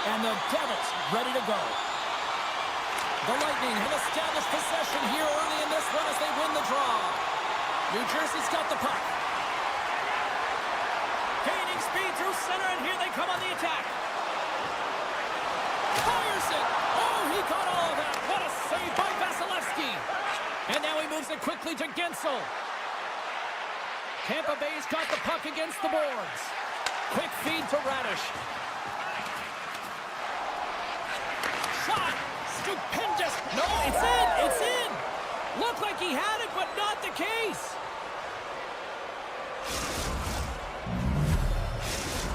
And the Devils ready to go. The Lightning have established possession here early in this one as they win the draw. New Jersey's got the puck. Gaining speed through center, and here they come on the attack. Fires it. Oh, he got all of that. What a save by Vasilevsky. And now he moves it quickly to Gensel. Tampa Bay's got the puck against the boards. Quick feed to Radish. Shot! Stupendous! No, it's in! It's in! Looked like he had it, but not the case!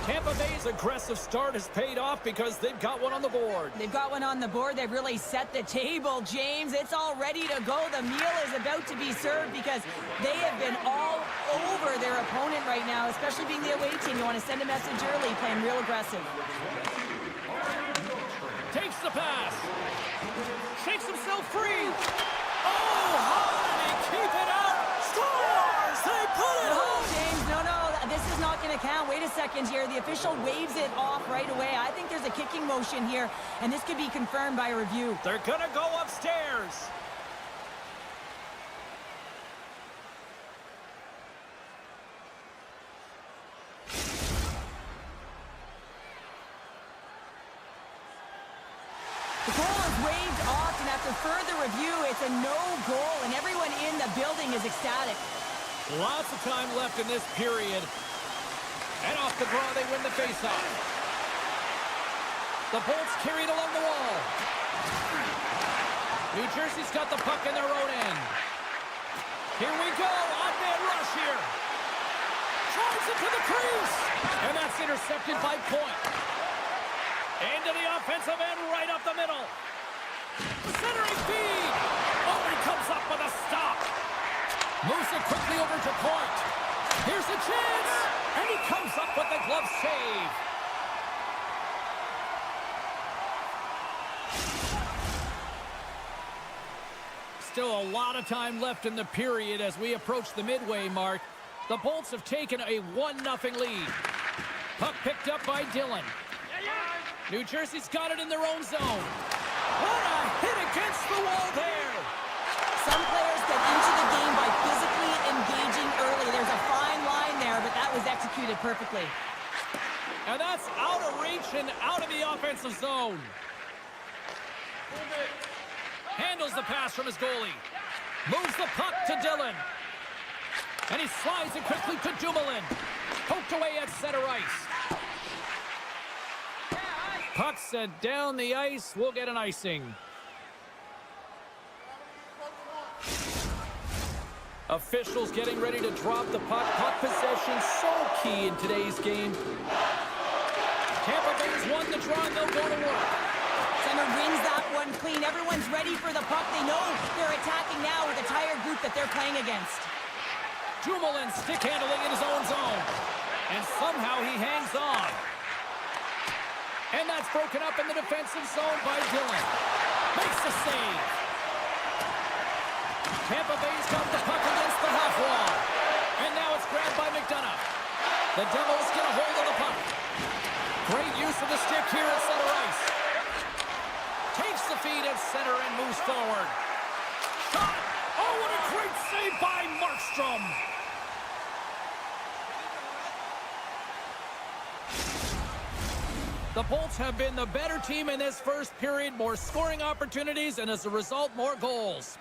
Tampa Bay's aggressive start has paid off because they've got one on the board. They've got one on the board. They've really set the table, James. It's all ready to go. The meal is about to be served because they have been all over their opponent right now, especially being the away team. You want to send a message early, playing real aggressive. Takes the pass. Shakes himself free. Oh, how did he keep it out? Scores! They put it home! James, no. This is not going to count. Wait a second here. The official waves it off right away. I think there's a kicking motion here, and this could be confirmed by a review. They're going to go upstairs. The goal is waved off, and after further review, it's a no goal, and everyone in the building is ecstatic. Lots of time left in this period. And off the draw, they win the faceoff. The Bolts carried along the wall. New Jersey's got the puck in their own end. Here we go. Odd-man rush here. Drives it to the crease. And that's intercepted by Point. Into the offensive end, right up the middle. Centering feed. Oh, he comes up with a stop. Moves it quickly over to Point. Here's a chance. And he comes up with the glove save. Still a lot of time left in the period as we approach the midway mark. The Bolts have taken a 1-0 lead. Puck picked up by Dillon. New Jersey's got it in their own zone. What a hit against the wall there. Some players get into the game by physically engaging early. There's a fine line there, but that was executed perfectly. And that's out of reach and out of the offensive zone. Handles the pass from his goalie. Moves the puck to Dillon. And he slides it quickly to Dumoulin. Poked away at center ice. Puck set down the ice. We'll get an icing. Officials getting ready to drop the puck. Puck possession so key in today's game. Tampa Bay's won the draw and they'll go to work. Center wins that one clean. Everyone's ready for the puck. They know they're attacking now with a tired group that they're playing against. Dumoulin stick handling in his own zone. And somehow he hangs on. And that's broken up in the defensive zone by Dillon. Makes the save. Tampa Bay's got the puck against the half wall. And now it's grabbed by McDonough. The Devils get a hold of the puck. Great use of the stick here at center ice. Takes the feed at center and moves forward. Shot! Oh, what a great save by Markstrom! The Bolts have been the better team in this first period. More scoring opportunities, and as a result, more goals.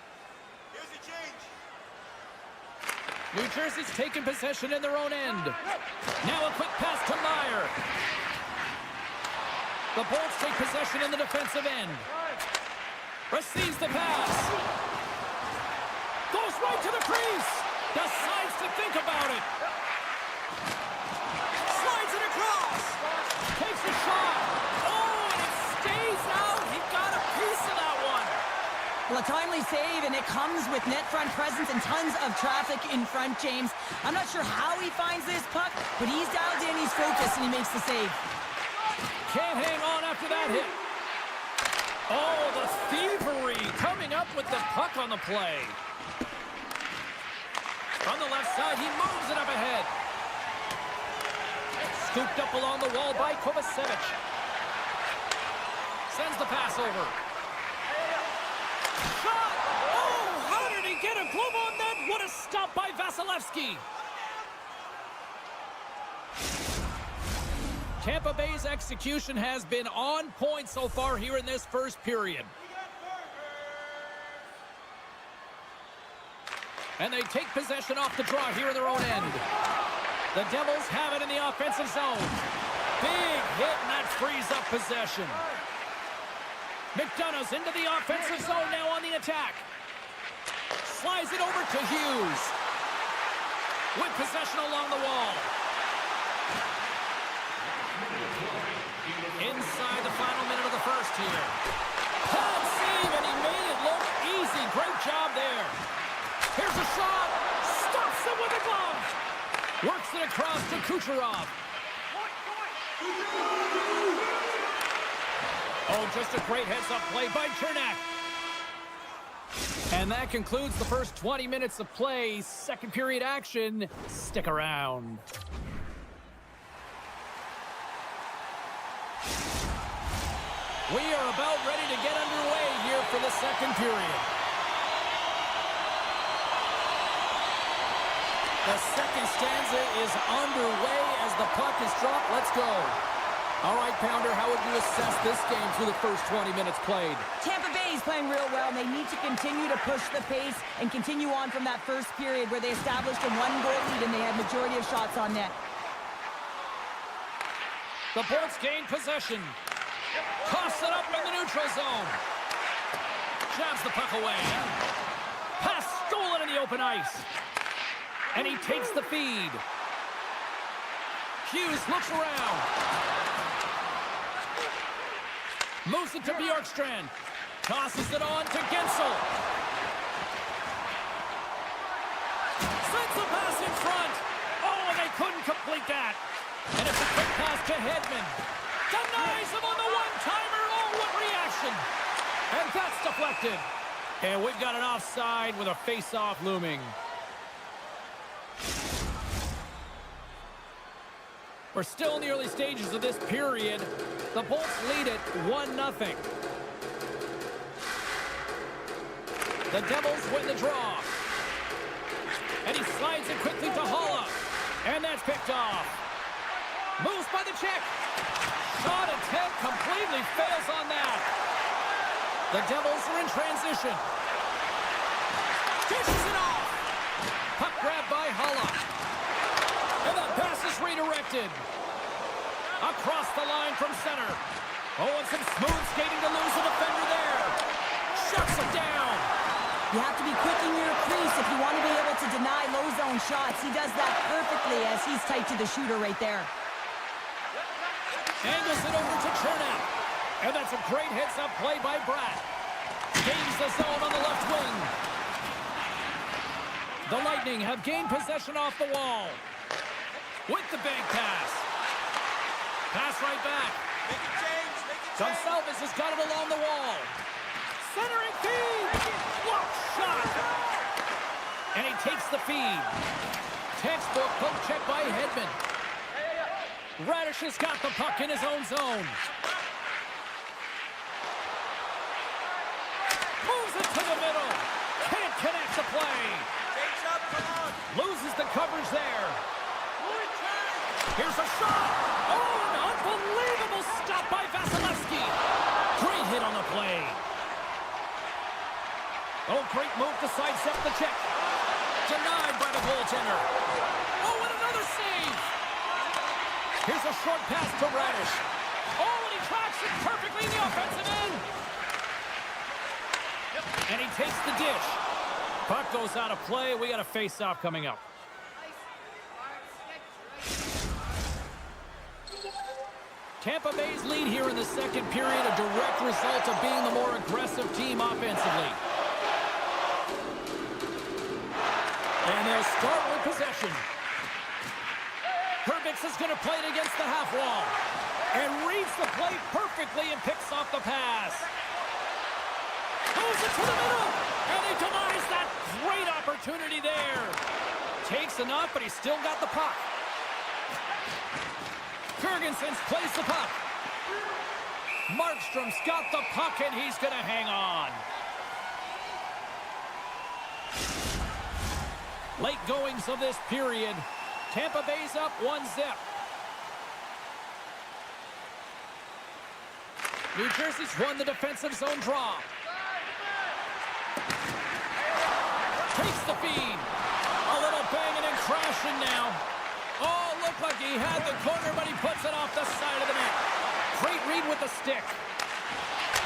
Here's the change. New Jersey's taking possession in their own end. Now a quick pass to Meyer. The Bolts take possession in the defensive end. Receives the pass. Goes right to the crease. Decides to think about it. Slides it across. Takes a shot. Oh, and it stays out. He got a piece of that one. Well, a timely save, and it comes with net front presence and tons of traffic in front, James. I'm not sure how he finds this puck, but he's dialed in, he's focused, and he makes the save. Can't hang on after that hit. Oh, the thievery coming up with the puck on the play. From the left side, he moves it up ahead. Scooped up along the wall by Kovacevic. Sends the pass over. Shot! Oh, how did he get a glove on that? What a stop by Vasilevsky. Tampa Bay's execution has been on point so far here in this first period. And they take possession off the draw here in their own end. The Devils have it in the offensive zone. Big hit, and that frees up possession. McDonough's into the offensive zone now on the attack. Slides it over to Hughes. With possession along the wall. Inside the final minute of the first here. Hard save, and he made it look easy. Great job there. Here's a shot. Stops it with a glove. Works it across to Kucherov. Oh, just a great heads-up play by Chernak. And that concludes the first 20 minutes of play. Second period action. Stick around. We are about ready to get underway here for the second period. The second stanza is underway as the puck is dropped. Let's go. All right, Pounder, how would you assess this game through the first 20 minutes played? Tampa Bay is playing real well, and they need to continue to push the pace and continue on from that first period where they established a one-goal lead and they had majority of shots on net. The Bolts gain possession. Toss it up in the neutral zone. Jabs the puck away. Pass stolen in the open ice. And he takes the feed. Hughes looks around. Moves it to Bjorkstrand. Tosses it on to Gensel. Sends the pass in front. Oh, and they couldn't complete that. And it's a quick pass to Hedman. Denies him on the one-timer. Oh, what reaction. And that's deflected. And we've got an offside with a face-off looming. We're still in the early stages of this period. The Bolts lead it 1-0. The Devils win the draw. And he slides it quickly to Haula. And that's picked off. Moves by the check. Shot attempt completely fails on that. The Devils are in transition. Dishes it off. Puck grab by Haula. And that pass is redirected. Across the line from center. Oh, and some smooth skating to lose a defender there. Shuts him down. You have to be quick in your crease if you want to be able to deny low zone shots. He does that perfectly as he's tight to the shooter right there. Angles it over to Chernak. And that's a great heads-up play by Bratt. Gains the zone on the left wing. The Lightning have gained possession off the wall. With the bank pass. Pass right back. Make it change. Gonsalves has got it along the wall. Centering feed. Block shot. And he takes the feed. Textbook poke check by Hedman. Radish has got the puck in his own zone. Moves it to the middle. Can't connect the play. Change up, come on. Loses the coverage there. Here's a shot. Oh, an unbelievable stop by Vasilevsky. Great hit on the play. Oh, great move to sidestep the check. Denied by the goaltender. Oh, and another save. Here's a short pass to Radish. Oh, and he tracks it perfectly in the offensive end. And he takes the dish. Puck goes out of play. We got a face-off coming up. Tampa Bay's lead here in the second period, a direct result of being the more aggressive team offensively. And they'll start with possession. Herbix is going to play it against the half wall. And reads the play perfectly and picks off the pass. Moves it to the middle. And they demise that great opportunity there. Takes enough, but he's still got the puck. Jurgensen's plays the puck. Markstrom's got the puck, and he's going to hang on. Late goings of this period. Tampa Bay's up 1-0. New Jersey's won the defensive zone draw. Takes the feed. A little banging and crashing now. Oh, looked like he had the corner, but he puts it off the side of the net. Great read with the stick.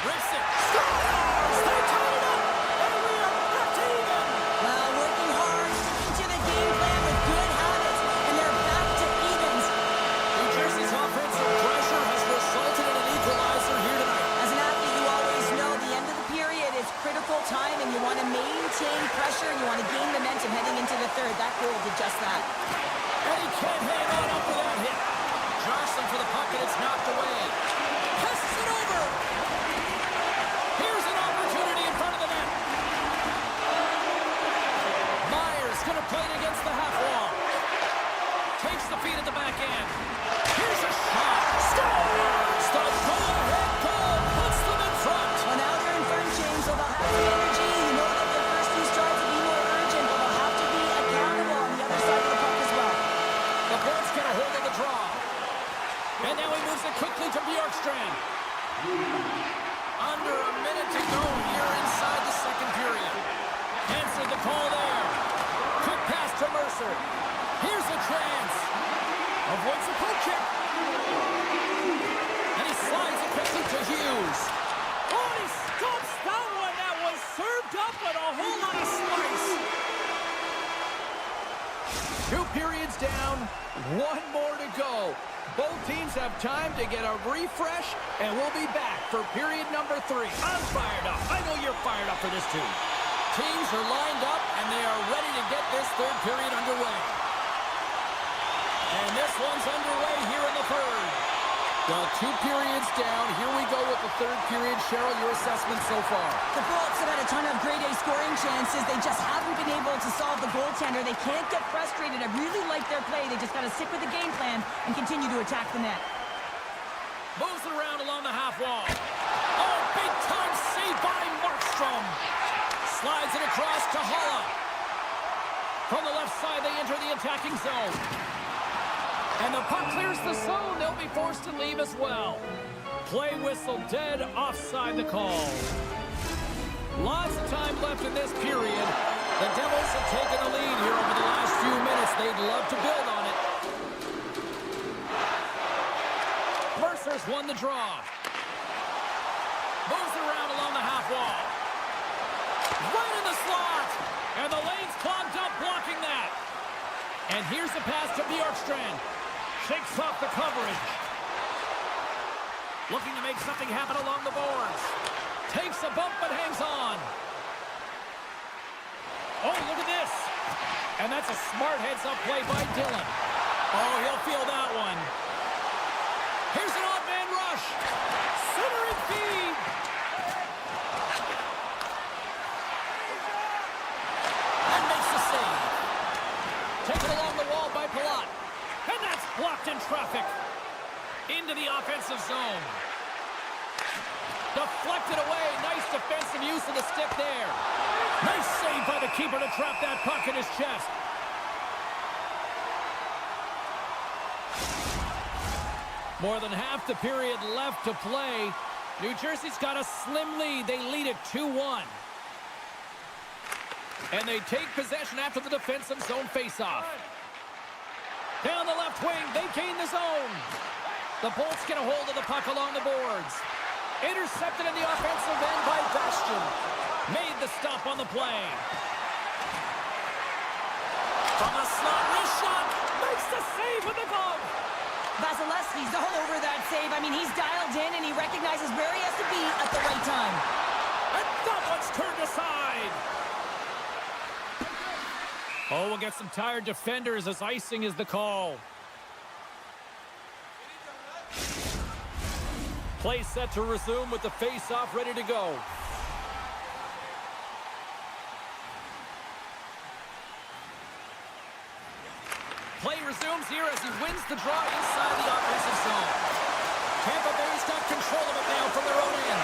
Rips it. Scores! They tie it up! And we are back to even! Well, working hard, sticking to the game plan with good habits, and they're back to evens. New Jersey's offensive pressure has resulted in an equalizer here tonight. As an athlete, you always know the end of the period is critical time, and you want to maintain pressure, and you want to gain momentum heading into the third. That goal did just that. And he can't hang on up for that hit. Johnson for the puck, and it's knocked away. Passes it over. Here's an opportunity in front of the net. Myers going to play it against the half wall. Takes the feed at the back end. Here's a shot. Scores! The go-ahead goal puts them in front. Well, now they're in front, James, so they'll have the energy. You know that their first two starts will be more urgent, but they'll have to be accountable on the other side of the puck as well. The Bolts get a hold of the draw. And now he moves it quickly to Bjorkstrand. Under a minute to go here inside the second period. Answered the call there. Quick pass to Mercer. Here's a chance. Avoids the poke check. And he slides it quickly to Hughes. Oh, and he stops that one. That was served up with a whole lot of slice. 2 periods down, 1 more to go. Both teams have time to get a refresh, and we'll be back for period number 3. I'm fired up. I know you're fired up for this too. Teams are lined up, and they are ready to get this third period underway. And this one's underway here in the third. Well, 2 periods down. Here we go with the third period. Cheryl, your assessment so far? The Bolts have had a ton of grade A scoring chances. They just haven't been able to solve the goaltender. They can't get frustrated. I really like their play. They just got to stick with the game plan and continue to attack the net. Moves it around along the half wall. Oh, big time save by Markstrom. Slides it across to Holla. From the left side, they enter the attacking zone. And the puck clears the zone. They'll be forced to leave as well. Play whistle dead, offside the call. Lots of time left in this period. The Devils have taken the lead here over the last few minutes. They'd love to build on it. Mercer's won the draw. Moves it around along the half wall. Right in the slot. And the lane's clogged up, blocking that. And here's the pass to Bjorkstrand. Shakes off the coverage. Looking to make something happen along the boards. Takes a bump but hangs on. Oh, look at this. And that's a smart heads-up play by Dillon. Oh, he'll feel that one. Here's an odd man rush. Centering feed. And makes the save. Taken along the wall by Palat. And that's blocked in traffic. Into the offensive zone. Deflected away. Nice defensive use of the stick there. Nice save by the keeper to trap that puck in his chest. More than half the period left to play. New Jersey's got a slim lead. They lead it 2-1. And they take possession after the defensive zone faceoff. Down the left wing, they gain the zone. The Bolts get a hold of the puck along the boards. Intercepted in the offensive end by Bastian. Made the stop on the play. From the slot, wrist shot. Makes the save with the glove. Vasilevsky's all over that save. I mean, he's dialed in and he recognizes where he has to be at the right time. And that one's turned aside. Oh, we'll get some tired defenders as icing is the call. Play set to resume with the face-off ready to go. Play resumes here as he wins the draw inside the offensive zone. Tampa Bay's got control of it now from their own end.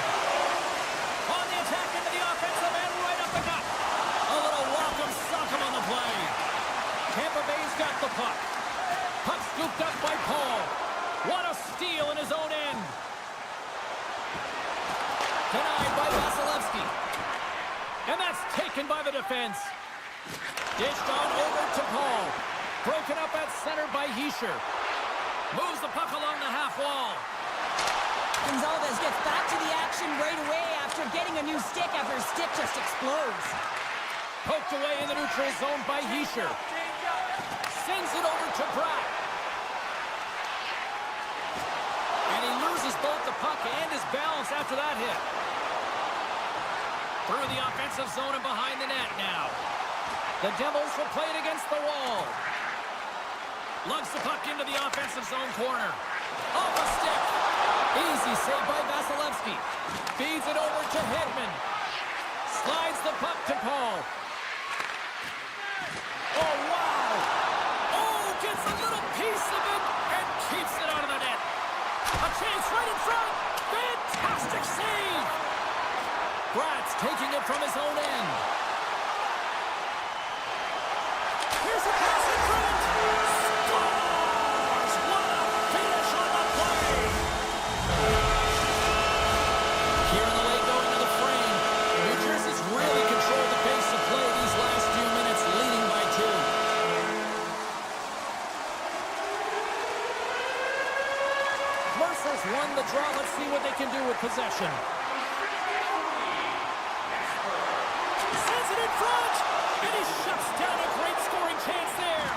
On the attack into the offensive end, right up the gut. A little welcome sock'em on the play. Tampa Bay's got the puck. Puck scooped up by Paul. What a steal in his own end. Denied by Vasilevsky. And that's taken by the defense. Dished on over to Paul. Broken up at center by Heischer. Moves the puck along the half wall. Gonzalez gets back to the action right away after getting a new stick after his stick just explodes. Poked away in the neutral zone by Heischer. Sends it over to Bratt. And he loses both the puck and his balance after that hit. Through the offensive zone and behind the net now. The Devils will play it against the wall. Lugs the puck into the offensive zone corner. Off a stick. Easy save by Vasilevsky. Feeds it over to Hedman. Slides the puck to Paul. Oh, wow. Oh, gets a little piece of it and keeps it out of the net. A chance right in front. Fantastic save. Bratt's taking it from his own end. Here's a pass in front. Scores! What a finish on the play. Here in the late going to the frame. New Jersey's really controlled the pace of play these last few minutes, leading by 2. Mercer's won the draw. Let's see what they can do with possession. Sends it in front. And he shuts down a great scoring chance there.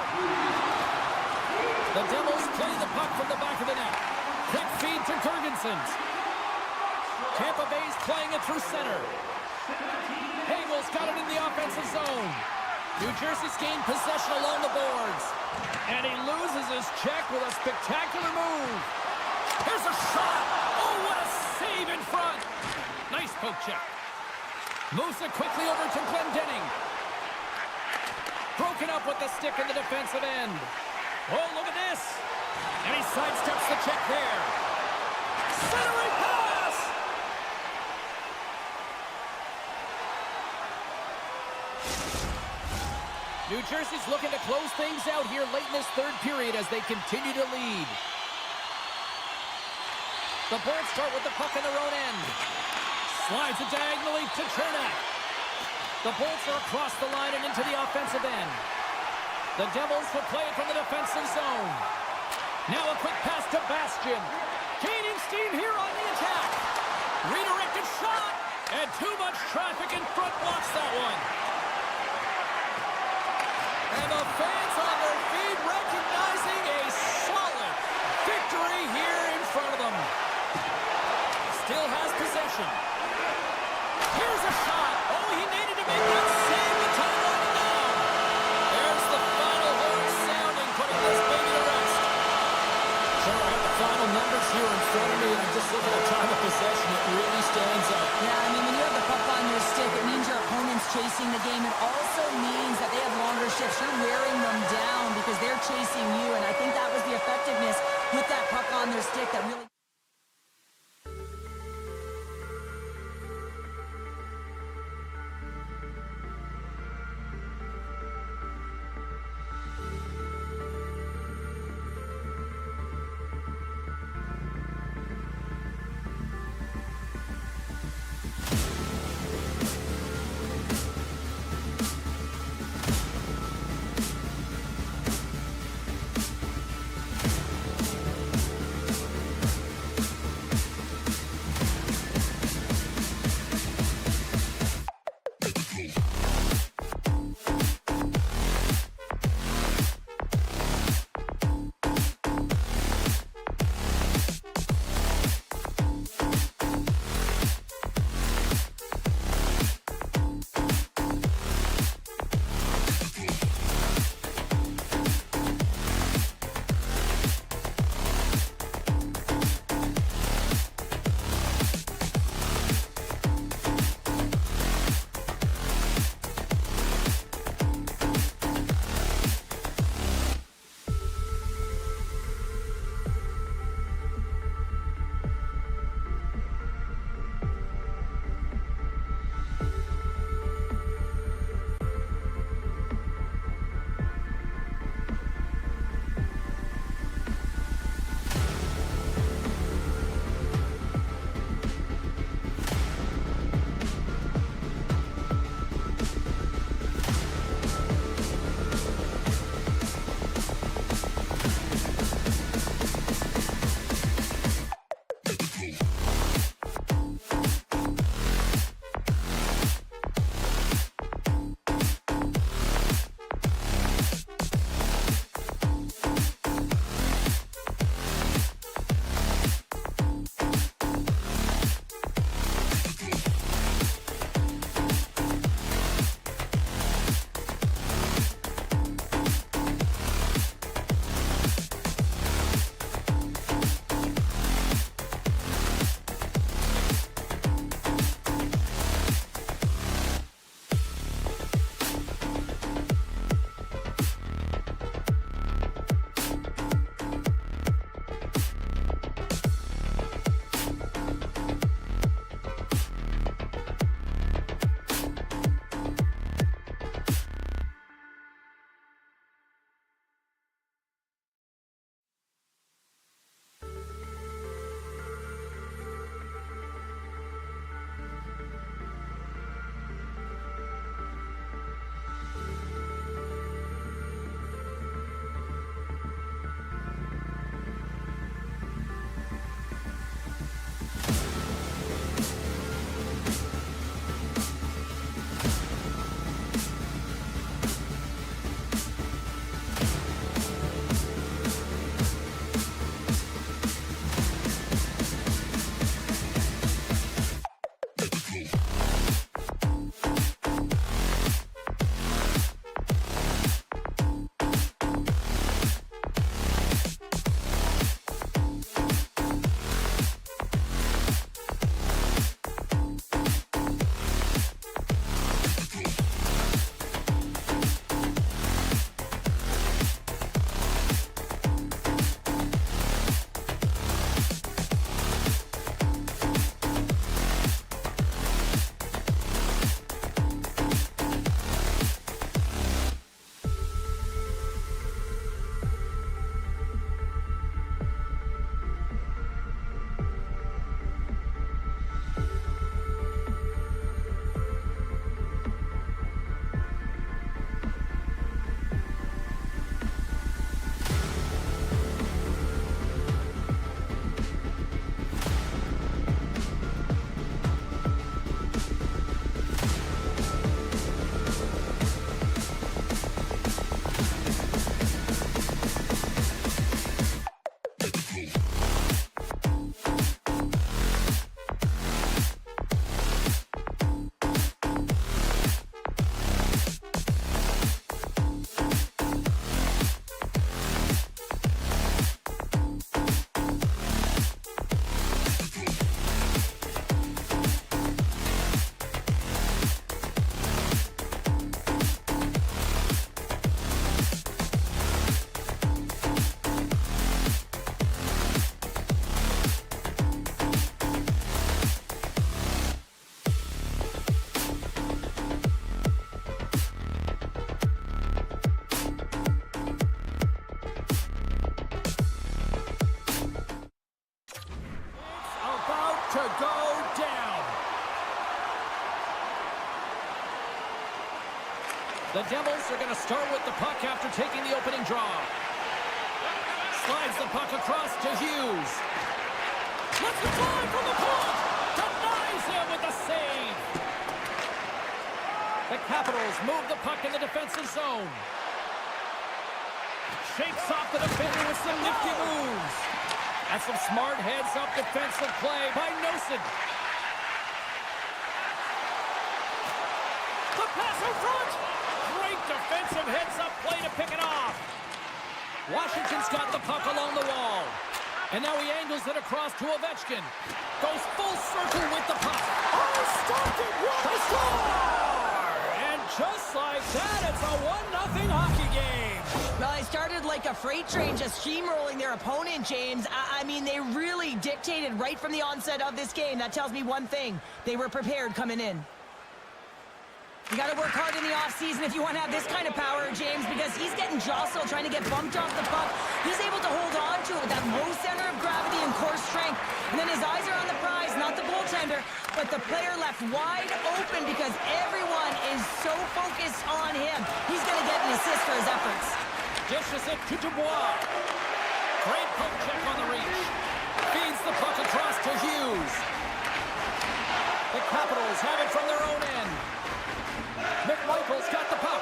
The Devils play the puck from the back of the net. Quick feed to Gergensons. Tampa Bay's playing it through center. Hagel's got it in the offensive zone. New Jersey's gained possession along the boards. And he loses his check with a spectacular move. Here's a shot. Oh, what a save in front. Nice poke check. Moves it quickly over to Glendening. Broken up with the stick in the defensive end. Oh, look at this. And he sidesteps the check there. Centering pass. New Jersey's looking to close things out here late in this third period as they continue to lead. The Bolts start with the puck in their own end. Slides it diagonally to Chernak. The Bolts are across the line and into the offensive end. The Devils will play it from the defensive zone. Now a quick pass to Bastian. Gaining steam here on the attack. Redirected shot. And too much traffic in front blocks that one. And the fans on their feet recognizing a solid victory here in front of them. Still has possession. Here's a shot. Oh, he needed to make that save with time running down. There's the final horn sounding, putting this baby to rest. Sure, I have the final numbers here in front of me, and I'm just looking at time of possession. It really stands out. Yeah, I mean, when you have the puck on your stick, it means your opponent's chasing the game. It also means that they have longer shifts. You're wearing them down because they're chasing you, and I think that was the effectiveness with that puck on their stick that really... to go down. The Devils are going to start with the puck after taking the opening draw. Slides the puck across to Hughes. Let's the drive from the point. Denies him with the save. The Capitals move the puck in the defensive zone. Shakes off the defender with some nifty moves. That's some smart heads-up defensive play by Nosen. The pass in front. Great defensive heads-up play to pick it off. Washington's got the puck along the wall. And now he angles it across to Ovechkin. Goes full circle with the puck. Oh, stopped it! What a score! And just like that, it's a 1-0 hockey game. Well, they started like a freight train just steamrolling their opponent, James. I mean, they really dictated right from the onset of this game. That tells me one thing. They were prepared coming in. You got to work hard in the offseason if you want to have this kind of power, James, because he's getting jostled, trying to get bumped off the puck. He's able to hold on to it with that low center of gravity and core strength. And then his eyes are on the prize, not the goaltender, but the player left wide open because everyone is so focused on him. He's going to get an assist for his efforts. Dishes it to Dubois. Great poke check on the reach. Feeds the puck across to Hughes. The Capitals have it from their own end. McMichael's got the puck.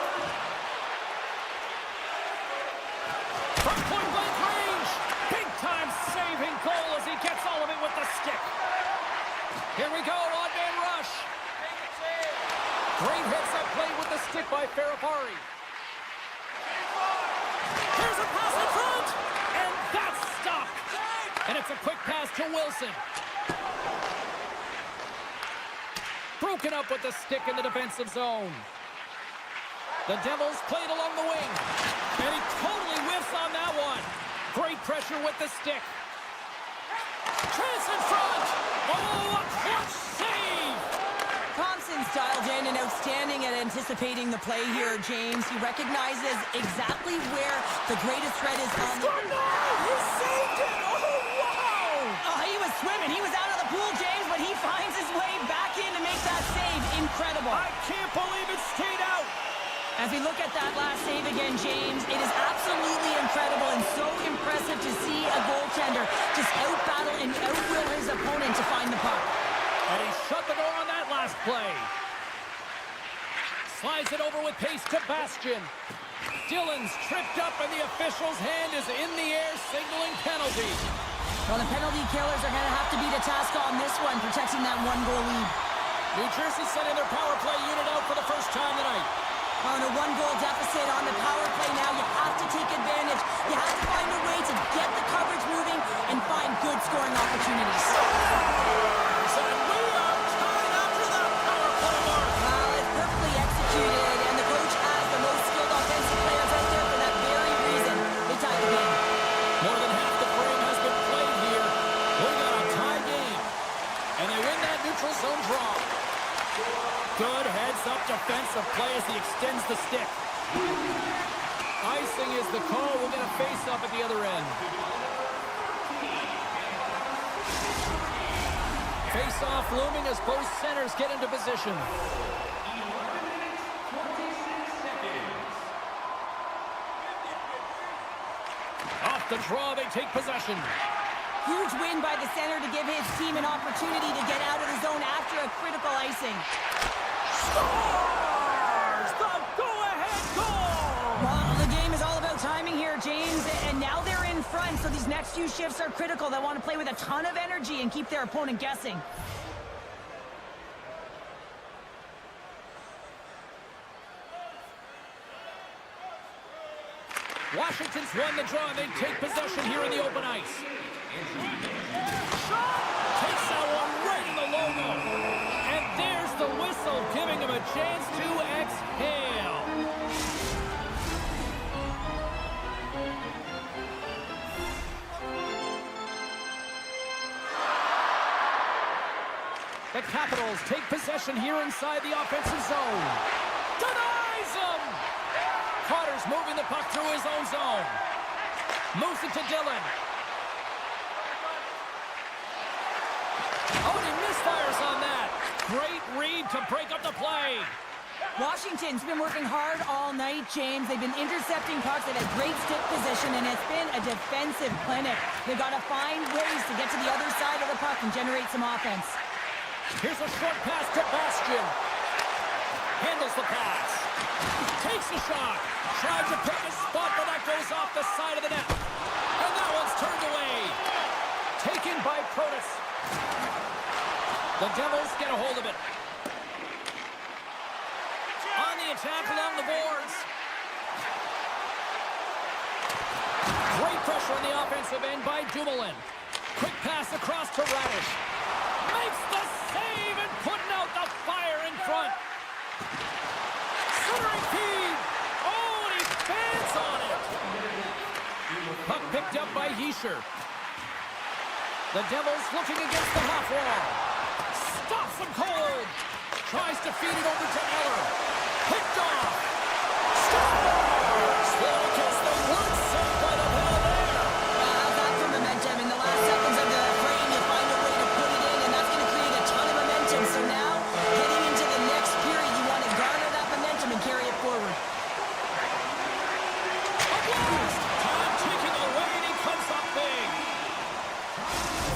From point-blank range. Big-time saving goal as he gets all of it with the stick. Here we go, odd-man rush. Great heads-up play with the stick by Ferrapari. Here's a pass in front. And that's stopped. And it's a quick pass to Wilson. Broken up with the stick in the defensive zone. The Devils played along the wing. And he totally whiffs on that one. Great pressure with the stick. Chance in front. Oh, a clutch save. Thompson's dialed in and outstanding at anticipating the play here, James. He recognizes exactly where the greatest threat is on the... He saved it. Oh, wow. Oh, he was swimming. He was out of the pool, James, but he finds his way back in to make that save. Incredible. I can't believe it stayed out. As we look at that last save again, James, it is absolutely incredible and so impressive to see a goaltender just out-battle and out-will his opponent to find the puck. And he shut the door on that last play. Slides it over with pace to Bastian. Dillon's tripped up and the official's hand is in the air signaling penalty. Well, the penalty killers are going to have to beat a task on this one, protecting that one-goal lead. New Jersey sending their power play unit out for the first time tonight. On a one-goal deficit on the power play now, you have to take advantage. You have to find a way to get the coverage moving and find good scoring opportunities. And we are tied after that power play mark. Well, it's perfectly executed, and the coach has the most skilled offensive players out there for that very reason. They tied the game. More than half the frame has been played here. We got a tie game. And they win that neutral zone draw. Good heads-up defensive play as he extends the stick. Icing is the call. We'll get a face-up at the other end. Face-off looming as both centers get into position. Off the draw, they take possession. Huge win by the center to give his team an opportunity to get out of the zone after a critical icing. Scores! The go-ahead goal! Well, the game is all about timing here, James, and now they're in front, so these next few shifts are critical. They want to play with a ton of energy and keep their opponent guessing. Washington's won the draw. They take possession here in the open ice. Shot! Takes that one right in the logo. And there's the whistle, giving him a chance to exhale. The Capitals take possession here inside the offensive zone. Denies him! Carter's moving the puck through his own zone. Moves it to Dillon. Oh, and he misfires on that. Great read to break up the play. Washington's been working hard all night, James. They've been intercepting pucks at a great stick position, and it's been a defensive clinic. They've got to find ways to get to the other side of the puck and generate some offense. Here's a short pass to Bastian. Handles the pass. Takes the shot. Tried to pick a spot, but that goes off the side of the net. And that one's turned away. Taken by Protas. The Devils get a hold of it. On the attack along the boards. Great pressure on the offensive end by Dumoulin. Quick pass across to Radish. Makes the save and putting out the fire in front. Centering feed. Oh, and he fans on it. Puck picked up by Heischer. The Devils looking against the half wall. Stops him cold. Tries to feed it over to Eller. Picked off. Scores! Well, I guess they weren't saved by the ball there. Back for momentum. In the last seconds of the frame, you find a way to put it in, and that's going to create a ton of momentum. So now, heading into the next period, you want to garner that momentum and carry it forward. A blast! Time taking away, and he comes up big.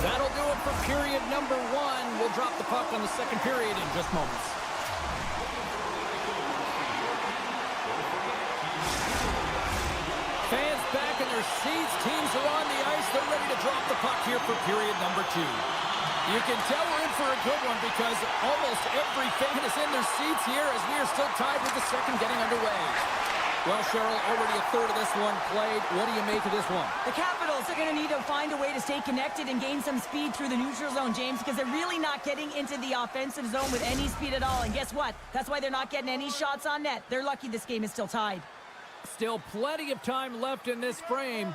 That'll do it for period number 1. We'll drop the puck on the second period in just moments. Fans back in their seats. Teams are on the ice. They're ready to drop the puck here for period number 2. You can tell we're in for a good one because almost every fan is in their seats here as we are still tied with the second getting underway. Well, Cheryl, already a third of this one played. What do you make of this one? The Capitals are going to need to find a way to stay connected and gain some speed through the neutral zone, James, because they're really not getting into the offensive zone with any speed at all. And guess what? That's why they're not getting any shots on net. They're lucky this game is still tied. Still plenty of time left in this frame.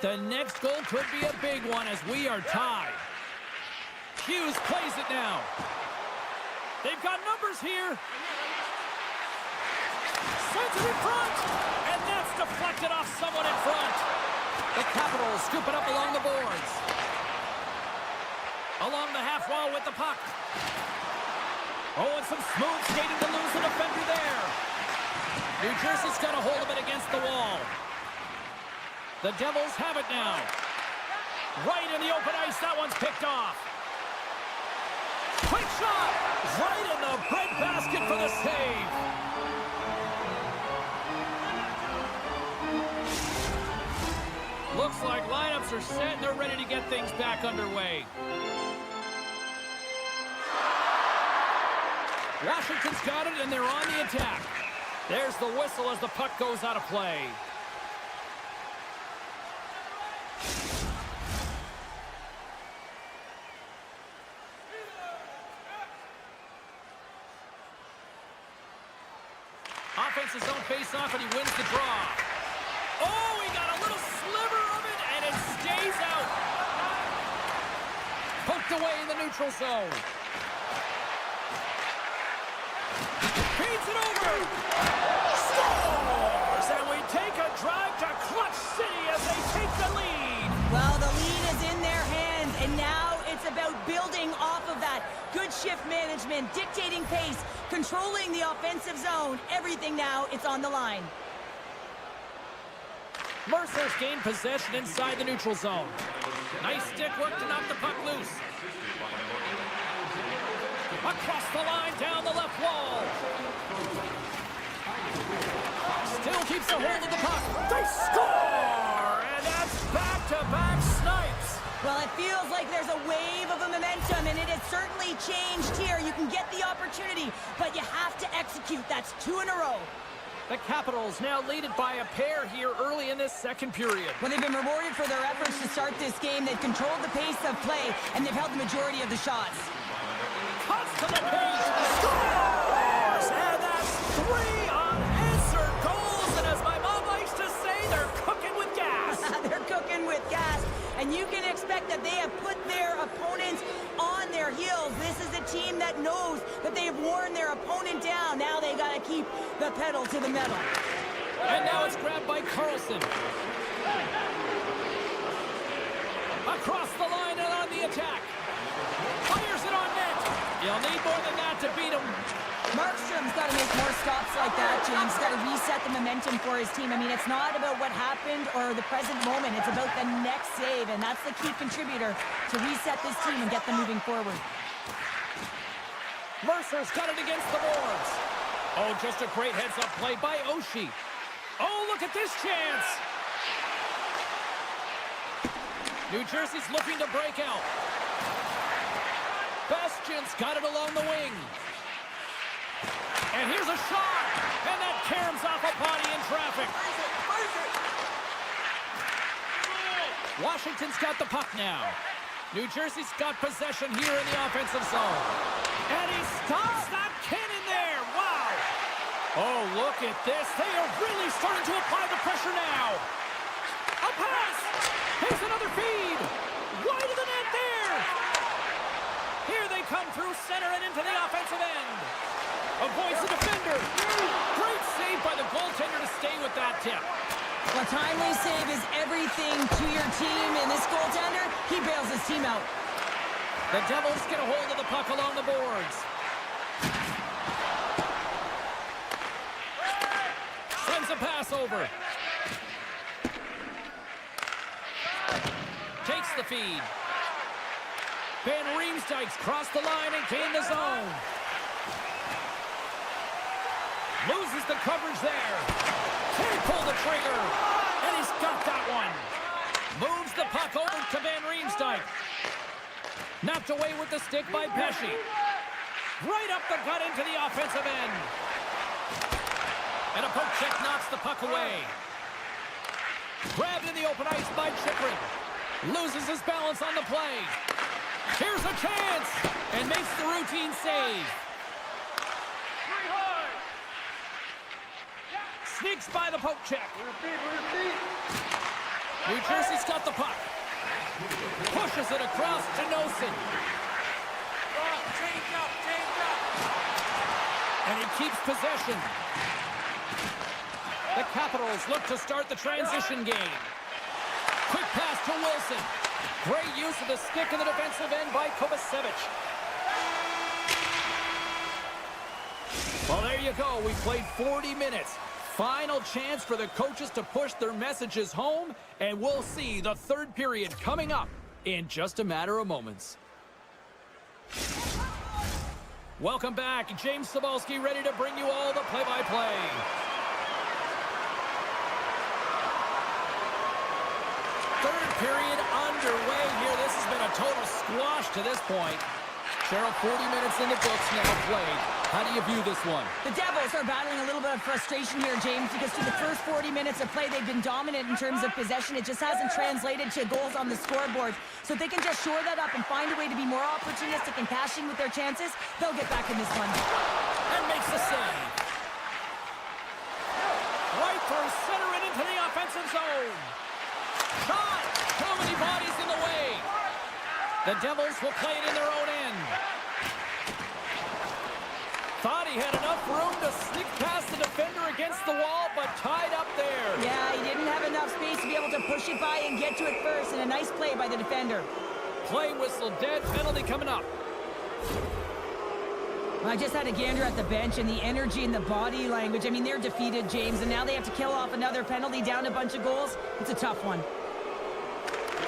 The next goal could be a big one as we are tied. Hughes plays it now. They've got numbers here. Sends it in front. And that's deflected off someone in front. The Capitals scoop it up along the boards. Along the half wall with the puck. Oh, and some smooth skating to lose the defender there. New Jersey's got a hold of it against the wall. The Devils have it now. Right in the open ice, that one's picked off. Quick shot! Right in the breadbasket for the save. Looks like lineups are set and they're ready to get things back underway. Washington's got it and they're on the attack. There's the whistle as the puck goes out of play. Offensive zone face-off and he wins the draw. Oh, he got a little sliver of it and it stays out. Poked away in the neutral zone. Feeds it over. Scores! And we take a drive to Clutch City as they take the lead. Well, the lead is in their hands, and now it's about building off of that. Good shift management, dictating pace, controlling the offensive zone. Everything now, it's on the line. Mercer's gained possession inside the neutral zone. Nice stick work to knock the puck loose. Across the line, down the left wall. Still keeps a hold of the puck. They score! And that's back-to-back snipes. Well, it feels like there's a wave of a momentum, and it has certainly changed here. You can get the opportunity, but you have to execute. That's 2 in a row. The Capitals now leaded by a pair here early in this second period. Well, they've been rewarded for their efforts to start this game. They've controlled the pace of play, and they've held the majority of the shots. Cuts to the paint, scores! And that's 3 unanswered goals. And as my mom likes to say, they're cooking with gas. They're cooking with gas. And you can expect that they have put their opponents on their heels. This is a team that knows that they have worn their opponent down. Now they got to keep the pedal to the metal. And now it's grabbed by Carlson. Across the line and on the attack. Fires it They'll need more than that to beat them. Markstrom's got to make more stops like that, James. Got to reset the momentum for his team. I mean, it's not about what happened or the present moment. It's about the next save, and that's the key contributor to reset this team and get them moving forward. Mercer's got it against the boards. Oh, just a great heads-up play by Oshie. Oh, look at this chance. New Jersey's looking to break out. Bastian's got it along the wing. And here's a shot. And that caroms off a body in traffic. Washington's got the puck now. New Jersey's got possession here in the offensive zone. And he stops that cannon there. Wow. Oh, look at this. They are really starting to apply the pressure now. A pass. Here's another feed. Wide of the net there. Here they come through center and into the offensive end. Avoids the defender. Great save by the goaltender to stay with that tip. A timely save is everything to your team, and this goaltender, he bails his team out. The Devils get a hold of the puck along the boards. Sends a pass over. Takes the feed. Van Riemsdyk's crossed the line and gained the zone. Loses the coverage there. Can't pull the trigger. And he's got that one. Moves the puck over to Van Riemsdyk. Knocked away with the stick by Pesce. Right up the gut into the offensive end. And a poke check knocks the puck away. Grabbed in the open ice by Chychrun. Loses his balance on the play. Here's a chance. And makes the routine save. Sneaks by the poke check. New Jersey's got the puck. Pushes it across to Nosen. And he keeps possession. The Capitals look to start the transition game. Quick pass to Wilson. Great use of the stick in the defensive end by Kovacevic. Well, there you go. We played 40 minutes. Final chance for the coaches to push their messages home, and we'll see the third period coming up in just a matter of moments. Welcome back. James Cybulski ready to bring you all the play-by-play. Third period underway here. This has been a total squash to this point. Cheryl, 40 minutes in the books now played. How do you view this one? The Devils are battling a little bit of frustration here, James, because through the first 40 minutes of play, they've been dominant in terms of possession. It just hasn't translated to goals on the scoreboard. So if they can just shore that up and find a way to be more opportunistic and cashing with their chances, they'll get back in this one. And makes the save. Right through center and into the offensive zone. Shot! Too many bodies in the way. The Devils will play it in their own end. Thought he had enough room to sneak past the defender against the wall, but tied up there. Yeah, he didn't have enough space to be able to push it by and get to it first, and a nice play by the defender. Play whistle dead, penalty coming up. I just had a gander at the bench, and the energy and the body language. I mean, they're defeated, James, and now they have to kill off another penalty, down a bunch of goals. It's a tough one.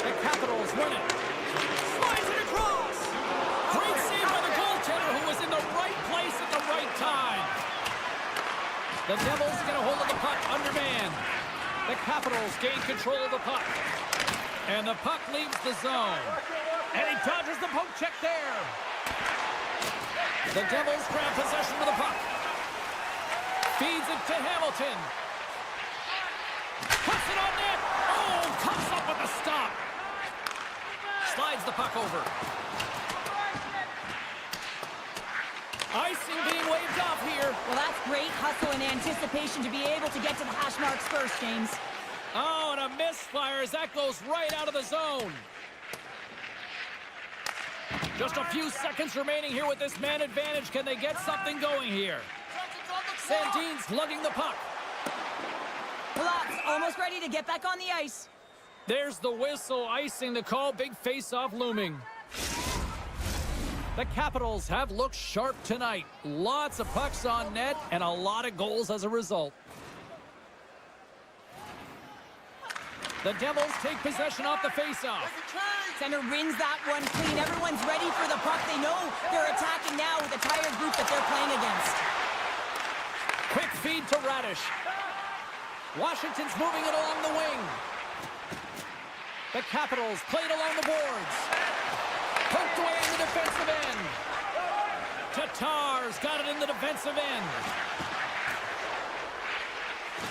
The Capitals win it. Slides it across. Great save by the goaltender, who was in the right place at the right time. The Devils get a hold of the puck undermanned. The Capitals gain control of the puck. And the puck leaves the zone. And he dodges the poke check there. The Devils grab possession of the puck. Feeds it to Hamilton. Puts it on net. Oh, comes up with a stop. Slides the puck over. Icing being waved off here. Well, that's great hustle and anticipation to be able to get to the hash marks first, James. Oh, and a misfire as that goes right out of the zone. Just a few seconds remaining here with this man advantage. Can they get something going here? Sandin's lugging the puck. Palats almost ready to get back on the ice. There's the whistle, icing the call. Big face-off looming. The Capitals have looked sharp tonight. Lots of pucks on net and a lot of goals as a result. The Devils take possession off the faceoff. Center wins that one clean. Everyone's ready for the puck. They know they're attacking now with a tired group that they're playing against. Quick feed to Radish. Washington's moving it along the wing. The Capitals played along the boards. Poked away in the defensive end. Tatar's got it in the defensive end.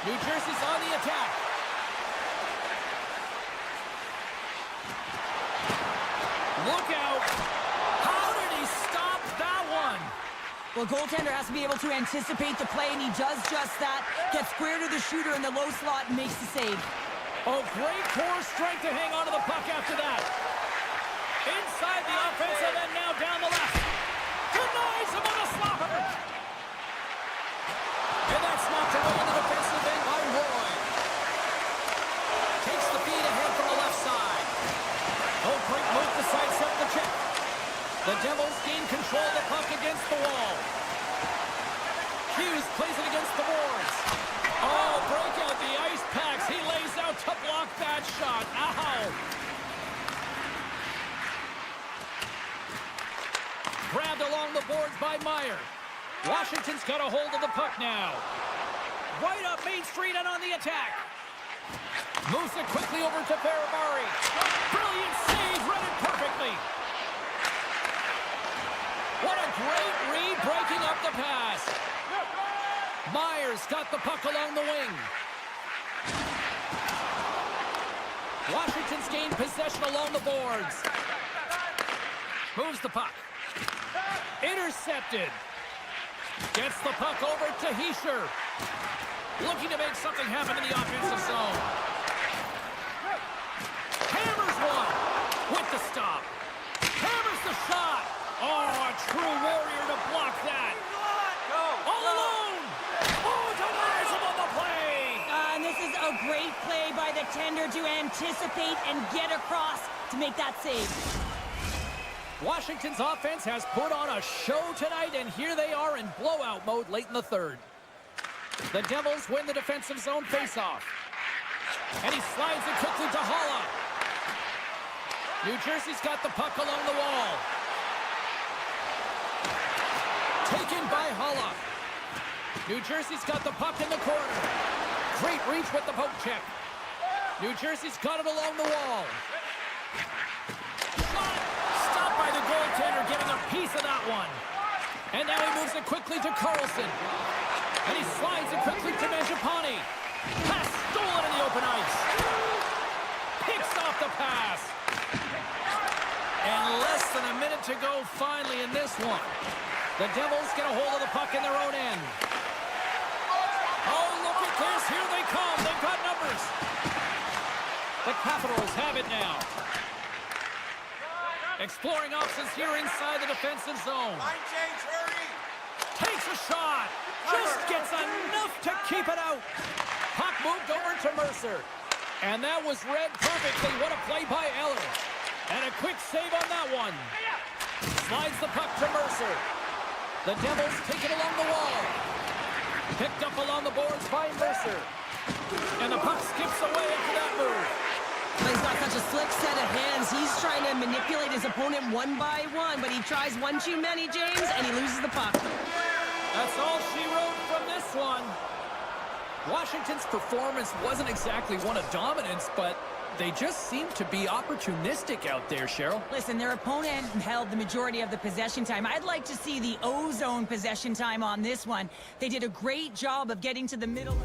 New Jersey's on the attack. Look out. How did he stop that one? Well, goaltender has to be able to anticipate the play, and he does just that. Gets square to the shooter in the low slot and makes the save. Oh, great core strength to hang on to the puck after that. Inside the offensive end, now down the left. Denies him on a slapper. And that's knocked away in the defensive end by Roy. Takes the feed ahead from the left side. Oh, great move to sidestep the check. The Devils gain control of the puck against the wall. Hughes plays it against the boards. Oh, break out the ice packs. He lays out to block that shot. Ow! Grabbed along the boards by Meyer. Washington's got a hold of the puck now. Right up Main Street and on the attack. Moves it quickly over to Barabari. Brilliant save, read it perfectly. What a great read, breaking up the pass. Myers got the puck along the wing. Washington's gained possession along the boards. Moves the puck. Intercepted. Gets the puck over to Heischer. Looking to make something happen in the offensive zone. Hammers one with the stop. Hammers the shot. Oh, a true warrior to block that. All alone. Oh, denies him on the play. And this is a great play by the tender to anticipate and get across to make that save. Washington's offense has put on a show tonight, and here they are in blowout mode late in the third. The Devils win the defensive zone faceoff. And he slides it quickly to Holla. New Jersey's got the puck along the wall. Taken by Holla. New Jersey's got the puck in the corner. Great reach with the poke check. New Jersey's got it along the wall. Stopped by the goaltender, getting a piece of that one. And now he moves it quickly to Carlson. And he slides it quickly to Mangiapane. Pass stolen in the open ice. Picks off the pass. And less than a minute to go finally in this one. The Devils get a hold of the puck in their own end. Oh, look at this. Here they come. They've got numbers. The Capitals have it now. Exploring options here inside the defensive zone. Line change, hurry! Takes a shot. Just gets enough to keep it out. Puck moved over to Mercer. And that was read perfectly. What a play by Eller. And a quick save on that one. Slides the puck to Mercer. The Devils take it along the wall. Picked up along the boards by Mercer. And the puck skips away after that move. He's got such a slick set of hands. He's trying to manipulate his opponent one by one, but he tries one too many, James, and he loses the puck. That's all she wrote from this one. Washington's performance wasn't exactly one of dominance, but they just seemed to be opportunistic out there, Cheryl. Listen, their opponent held the majority of the possession time. I'd like to see the O-zone possession time on this one. They did a great job of getting to the middle.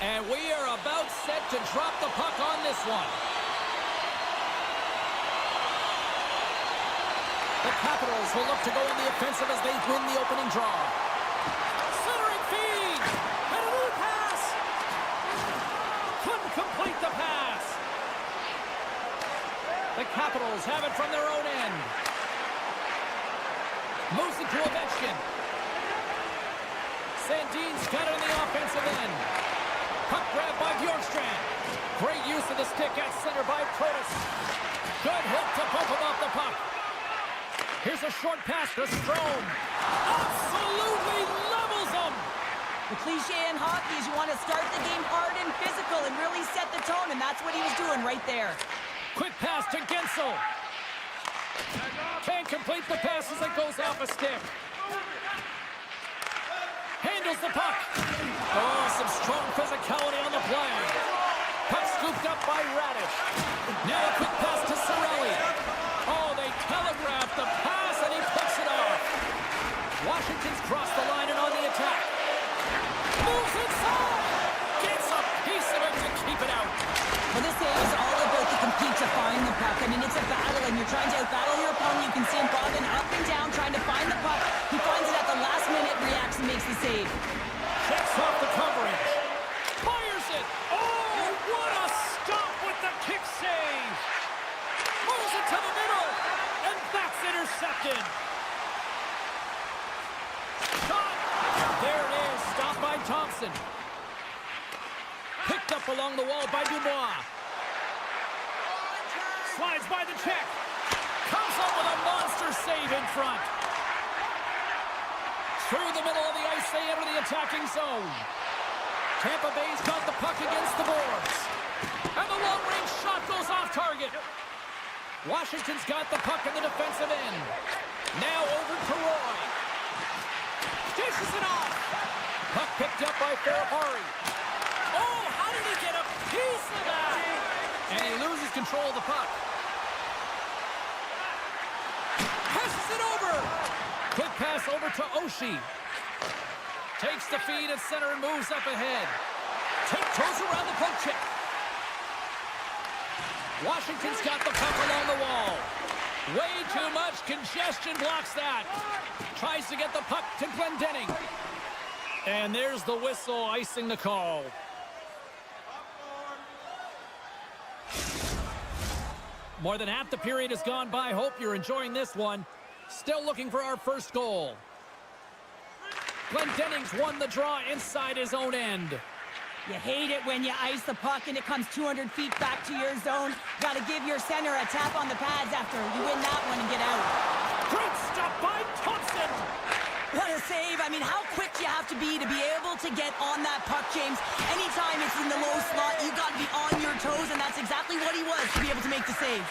And we are about set to drop the puck on this one. The Capitals will look to go in the offensive as they win the opening draw. Centering feed. And a new pass. Couldn't complete the pass. The Capitals have it from their own end. Moves it to Ovechkin. Sandin's got it on the offensive end. Puck grab by Bjorkstrand. Great use of the stick at center by Protas. Good hit to bump him off the puck. Here's a short pass to Strome. Absolutely levels him. The cliche in hockey is you want to start the game hard and physical and really set the tone, and that's what he was doing right there. Quick pass to Gensel. Can't complete the pass as it goes off a stick. Handles the puck. Oh, some strong physicality on the play. Puck scooped up by Radish. Now a quick pass to Cirelli. Oh, they telegraphed the pass and he picks it off. Washington's crossed the line and on the attack. Moves inside. Gets a piece of it to keep it out. Well, this game is all about to compete to find the puck. I mean, it's a battle, and you're trying to out-battle your opponent. You can see him bobbing up and down, trying to find the puck. He finds it at the last minute, reacts, and makes the save. Checks off the coverage. Fires it. Oh, what a stop with the kick save. Moves it to the middle, and that's intercepted. Shot. There it is. Stopped by Thompson. Picked up along the wall by Dubois. Slides by the check. Comes up with a monster save in front. Through the middle of the ice, they enter the attacking zone. Tampa Bay's got the puck against the boards. And the long-range shot goes off target. Washington's got the puck in the defensive end. Now over to Roy. Dishes it off. Puck picked up by Ferrari. Oh, how did he get a piece of that? And he loses control of the puck. Passes it over. Quick pass over to Oshie. Takes the feed at center and moves up ahead. Tiptoes around the poke check. Washington's got the puck along the wall. Way too much congestion blocks that. Tries to get the puck to Glendening. And there's the whistle icing the call. More than half the period has gone by. Hope you're enjoying this one. Still looking for our first goal. Glendening's won the draw inside his own end. You hate it when you ice the puck and it comes 200 feet back to your zone. Got to give your center a tap on the pads after you win that one and get out. Great stop by Thompson. What a save. I mean, how quick you have to be able to get on that puck, James. Anytime it's in the low slot, you got to be on your toes, and that's exactly what he was to be able to make the save.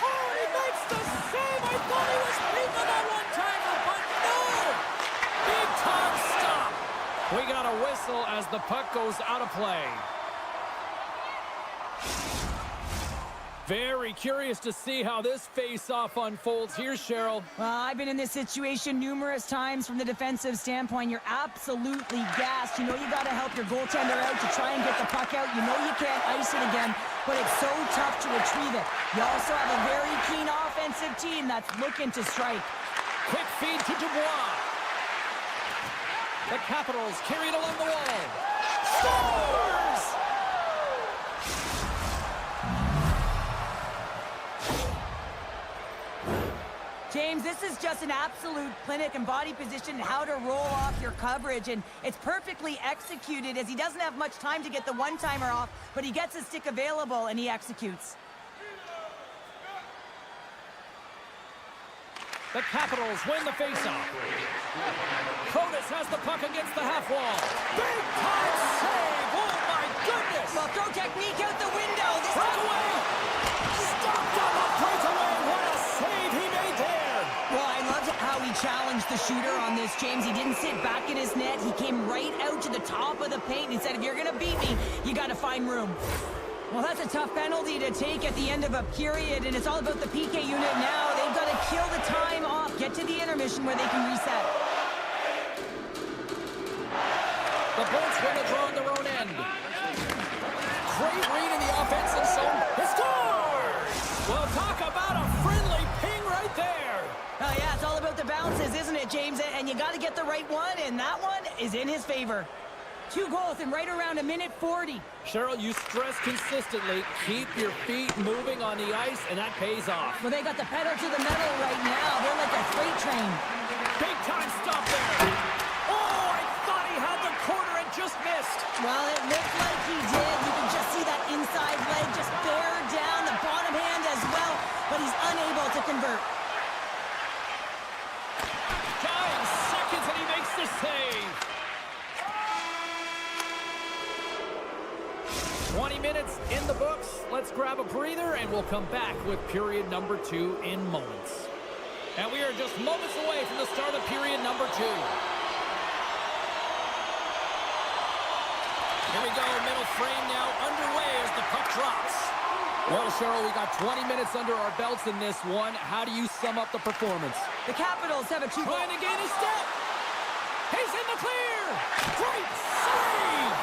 Oh, he makes the save. I thought he was beating that one-timer, but no. Big time stop. We got a whistle as the puck goes out of play. Very curious to see how this face-off unfolds. Here's Cheryl. Well, I've been in this situation numerous times from the defensive standpoint. You're absolutely gassed. You know you got to help your goaltender out to try and get the puck out. You know you can't ice it again, but it's so tough to retrieve it. You also have a very keen offensive team that's looking to strike. Quick feed to Dubois. The Capitals carried along the wall. Scores! James, this is just an absolute clinic and body position and how to roll off your coverage, and it's perfectly executed as he doesn't have much time to get the one-timer off, but he gets his stick available and he executes. The Capitals win the faceoff. Protas has the puck against the half wall. Big time save! Oh my goodness! Well, throw technique out the window. This breakaway! Stopped on the breakaway! What a save he made there! Well, I loved how he challenged the shooter on this, James. He didn't sit back in his net. He came right out to the top of the paint and said, if you're going to beat me, you got to find room. Well, that's a tough penalty to take at the end of a period, and it's all about the PK unit now. They've got to kill the time off, get to the intermission where they can reset. The Bolts win the draw on their own end. bounces, isn't it, James? And you got to get the right one, and that one is in his favor. 2 goals in right around a minute 40. Cheryl, you stress consistently, keep your feet moving on the ice, and that pays off. Well, they got the pedal to the metal right now. They're like a freight train. Big time stop there. Oh, I thought he had the corner and just missed. Well, it looked like he did. You can just see that inside leg just bear down, the bottom hand as well, but he's unable to convert. 9 seconds and he makes the save. 20 minutes in the books. Let's grab a breather and we'll come back with period number 2 in moments. And we are just moments away from the start of period number 2. Here we go, middle frame now underway as the puck drops. Well, Cheryl, we got 20 minutes under our belts in this one. How do you sum up the performance? The Capitals have a 2-goal. Trying to gain a step. He's in the clear. Great save.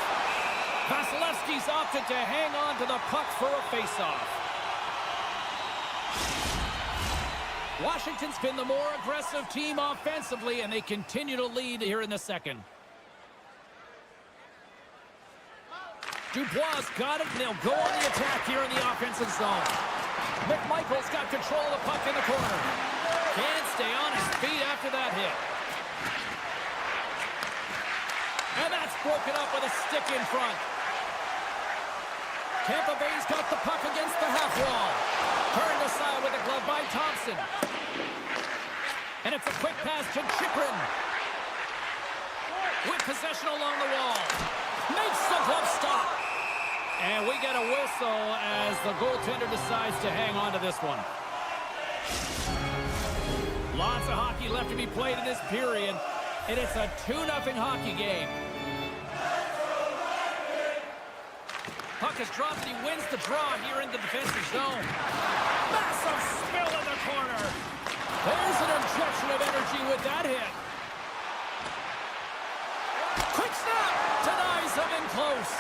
Vasilevsky's opted to hang on to the puck for a faceoff. Washington's been the more aggressive team offensively, and they continue to lead here in the second. Dubois got it, and they'll go on the attack here in the offensive zone. McMichael's got control of the puck in the corner. Can't stay on his feet after that hit. And that's broken up with a stick in front. Tampa Bay's got the puck against the half wall. Turned aside with a glove by Thompson. And it's a quick pass to Chychrun. With possession along the wall. Makes the glove stop. And we get a whistle as the goaltender decides to hang on to this one. Lots of hockey left to be played in this period. And it's a 2-0 hockey game. Puck is dropped and he wins the draw here in the defensive zone. Massive spill in the corner. There's an injection of energy with that hit. Quick snap. Denies him in close.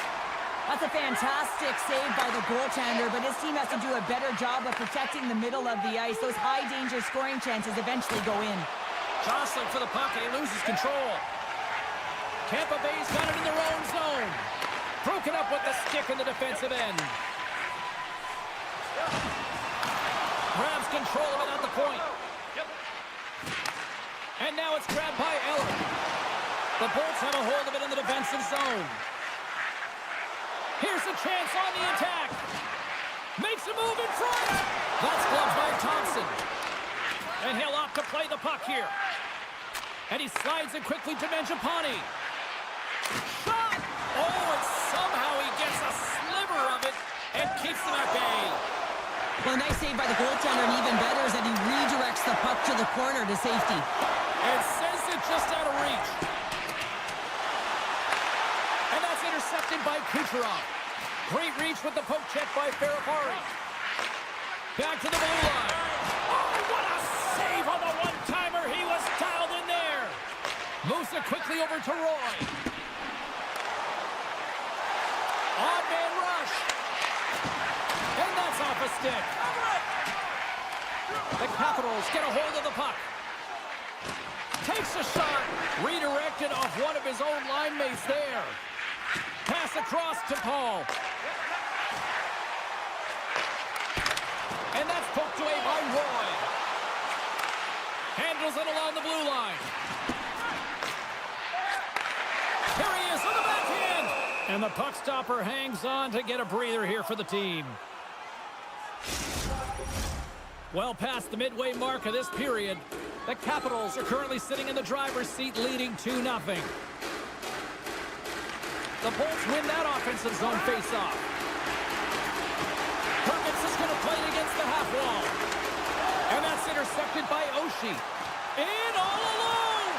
That's a fantastic save by the goaltender, but his team has to do a better job of protecting the middle of the ice. Those high-danger scoring chances eventually go in. Jostling for the puck and he loses control. Tampa Bay's got it in their own zone. Broken up with the stick in the defensive end. Grabs control of it at the point. And now it's grabbed by Eller. The Bolts have a hold of it in the defensive zone. Here's a chance on the attack. Makes a move in front. That's gloved by Thompson. And he'll opt to play the puck here. And he slides it quickly to Mangiapane. Shot! Oh, and somehow he gets a sliver of it and keeps them at bay. Well, nice save by the goaltender, and even better is that he redirects the puck to the corner to safety. And sends it just out of reach. And that's intercepted by Kucherov. Great reach with the poke check by Ferrapari. Back to the blue line. Oh, what a save on the one-timer. He was dialed in there. Moves it quickly over to Roy. Odd man rush. And that's off a stick. The Capitals get a hold of the puck. Takes a shot. Redirected off one of his own line mates there. Pass across to Paul. And that's poked away by Roy. Handles it along the blue line. Here he is on the backhand. And the puck stopper hangs on to get a breather here for the team. Well past the midway mark of this period, the Capitals are currently sitting in the driver's seat leading 2-0. The Bolts win that offensive zone face-off. Perkins is going to play it against the half wall. And that's intercepted by Oshie. In all alone.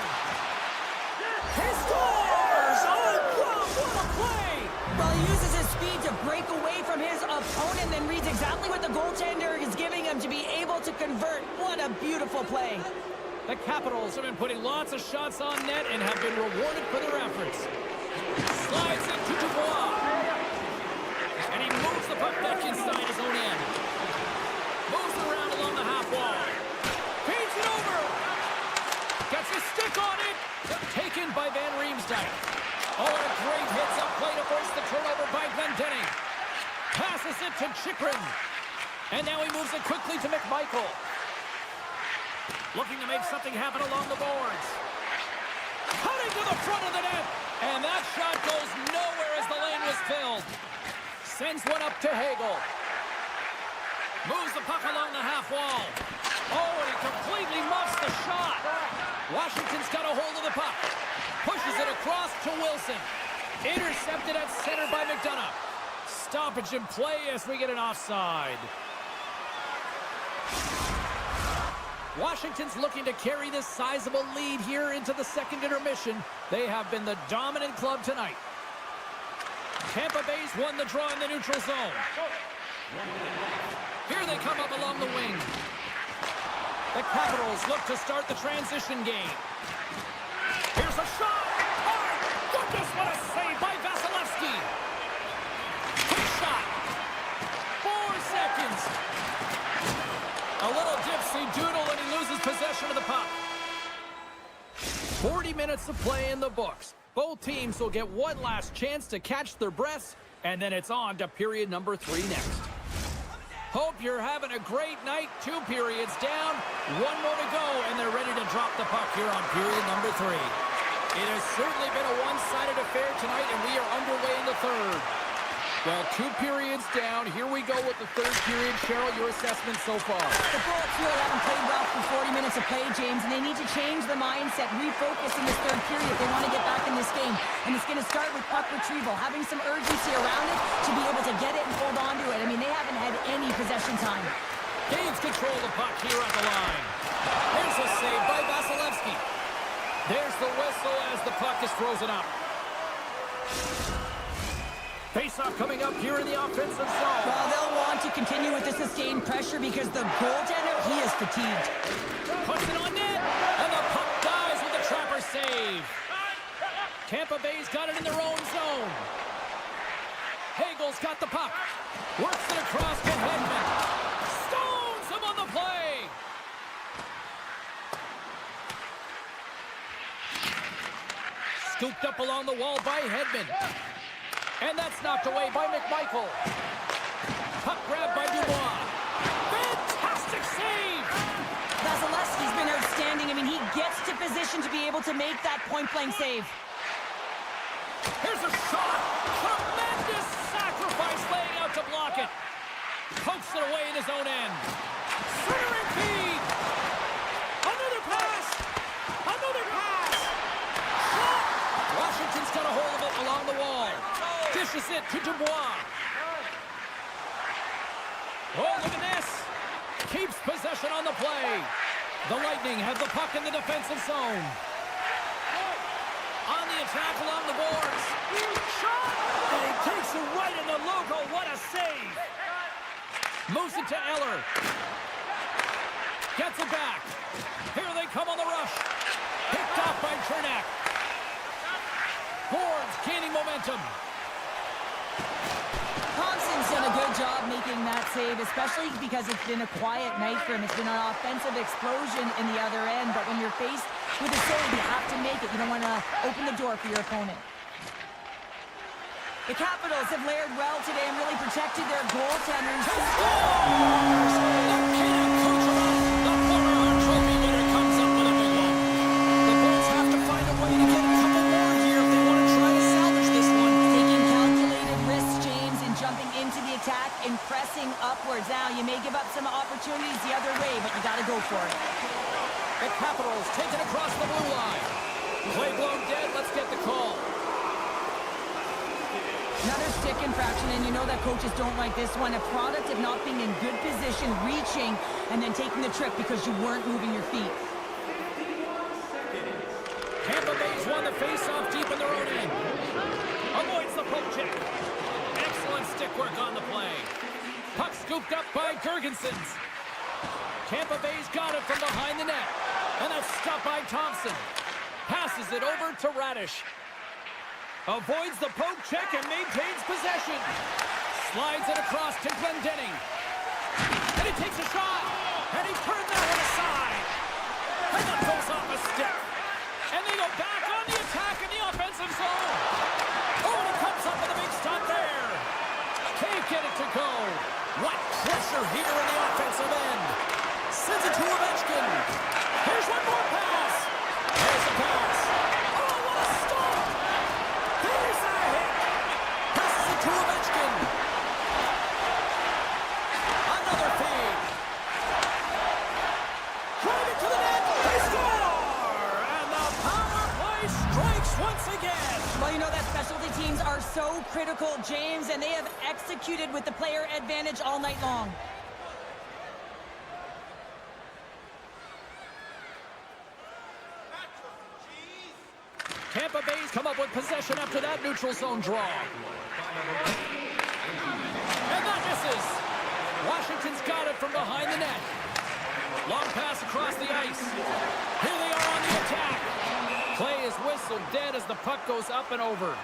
He scores! Oh, wow, what a play! Well, he uses his speed to break away from his opponent and reads exactly what the goaltender is giving him to be able to convert. What a beautiful play. The Capitals have been putting lots of shots on net and have been rewarded for their efforts. Slides into Dubois. And he moves the puck back inside his own end. Moves around along the half wall. Feeds it over. Passes it to Chikrin. And now he moves it quickly to McMichael. Looking to make something happen along the boards. Cutting to the front of the net. And that shot goes nowhere as the lane was filled. Sends one up to Hagel. Moves the puck along the half wall. Oh, and he completely muffs the shot. Washington's got a hold of the puck. Pushes it across to Wilson. Intercepted at center by McDonough. Stoppage in play as we get an offside. Washington's looking to carry this sizable lead here into the second intermission. They have been the dominant club tonight. Tampa Bay's won the draw in the neutral zone. Here they come up along the wing. The Capitals look to start the transition game. Here's a shot. Oh, goodness, what a save by Vasilevsky. Quick shot. 4 seconds. A little dipsy doodle and he loses possession of the puck. 40 minutes of play in the books. Both teams will get one last chance to catch their breaths, and then it's on to period number 3 next. Hope you're having a great night. 2 periods down, 1 more to go, and they're ready to drop the puck here on period number 3. It has certainly been a one-sided affair tonight, and we are underway in the third. Well, 2 periods down. Here we go with the third period. Cheryl, your assessment so far? The Bullets really haven't played well for 40 minutes of play, James, and they need to change the mindset, refocus in this third period if they want to get back in this game. And it's going to start with puck retrieval, having some urgency around it to be able to get it and hold on to it. I mean, they haven't had any possession time. Gains control of the puck here at the line. Here's a save by Vasilevsky. There's the whistle as the puck is frozen up. Face-off coming up here in the offensive zone. Well, they'll want to continue with the sustained pressure because the goaltender, he is fatigued. Puts it on net, and the puck dies with a trapper save. Tampa Bay's got it in their own zone. Hagel's got the puck. Works it across to Hedman. Stones him on the play. Scooped up along the wall by Hedman. And that's knocked away by McMichael. Puck grabbed by Dubois. Fantastic save! Vasilevsky's been outstanding. I mean, he gets to position to be able to make that point-blank save. Here's a shot. Tremendous sacrifice laying out to block it. Pokes it away in his own end. Centering feed. Another pass. Another pass. Shot. Washington's got a hold of it along the wall. Dishes it to Dubois. Oh, look at this. Keeps possession on the play. The Lightning have the puck in the defensive zone. On the attack along the boards. Shot! And he takes it right in the logo. What a save. Moves it to Eller. Gets it back. Here they come on the rush. Picked off by Chernak. Boards gaining momentum. Thompson's done a good job making that save, especially because it's been a quiet night for him. It's been an offensive explosion in the other end, but when you're faced with a save, you have to make it. You don't want to open the door for your opponent. The Capitals have layered well today and really protected their goaltenders. And pressing upwards. Now, you may give up some opportunities the other way, but you got to go for it. The Capitals take it across the blue line. Play blown dead. Let's get the call. Another stick infraction, and you know that coaches don't like this one. A product of not being in good position, reaching, and then taking the trick because you weren't moving your feet. Tampa Bay's won the face-off deep in their own end. Avoids the poke check. Excellent stick work on the play. Puck scooped up by Gergensons. Tampa Bay's got it from behind the net. And that's stopped by Thompson. Passes it over to Radish. Avoids the poke check and maintains possession. Slides it across to Glendening. And he takes a shot. And he turned that one aside. And that goes off a stick. And they go back on the attack in the offensive zone. Oh, and he comes up with a big stop there. Can't get it to go. What pressure here in the offensive end. Sends it to Ovechkin. Here's one more pass. There's a pass. Oh, what a stop. There's a hit. Passes it to Ovechkin. Another feed. Drive it to the net. They score. And the power play strikes once again. Well, you know that specialty teams are so critical, James, and they have executed with the player advantage all night long. Tampa Bay's come up with possession after that neutral zone draw. And that misses. Washington's got it from behind the net. Long pass across the ice. Here they are on the attack. Play is whistled dead as the puck goes up and over.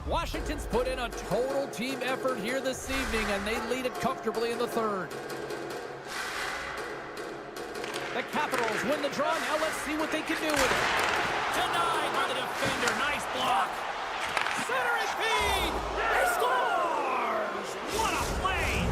Washington's put in a total team effort here this evening, and they lead it comfortably in the third. The Capitals win the draw. Now let's see what they can do with it. Denied by the defender. Nice block. Centering feed. He scores! What a play!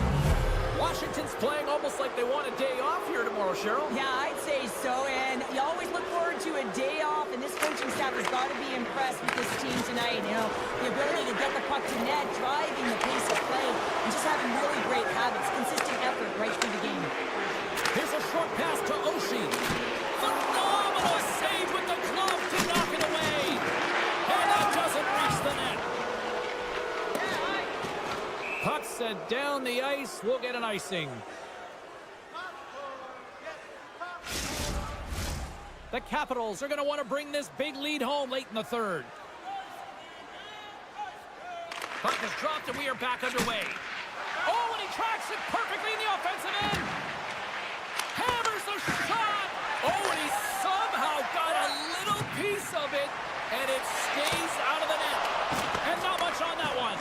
Washington's playing almost like they want a day off here tomorrow, Cheryl. Yeah, I'd say so, and you always look forward to a day off, and this coaching staff has got to be impressed with this team tonight. You know, the ability to get the puck to net, driving the pace of play, and just having really great habits, consistent effort right through the game. Here's a short pass to Oshie. Phenomenal save with the glove to knock it away. And that doesn't reach the net. Puck sent down the ice. We'll get an icing. The Capitals are going to want to bring this big lead home late in the third. Puck is dropped and we are back underway. Oh, and he tracks it perfectly in the offensive end. Hammers a shot. Oh, and he somehow got a little piece of it, and it stays out of the net. And not much on that one.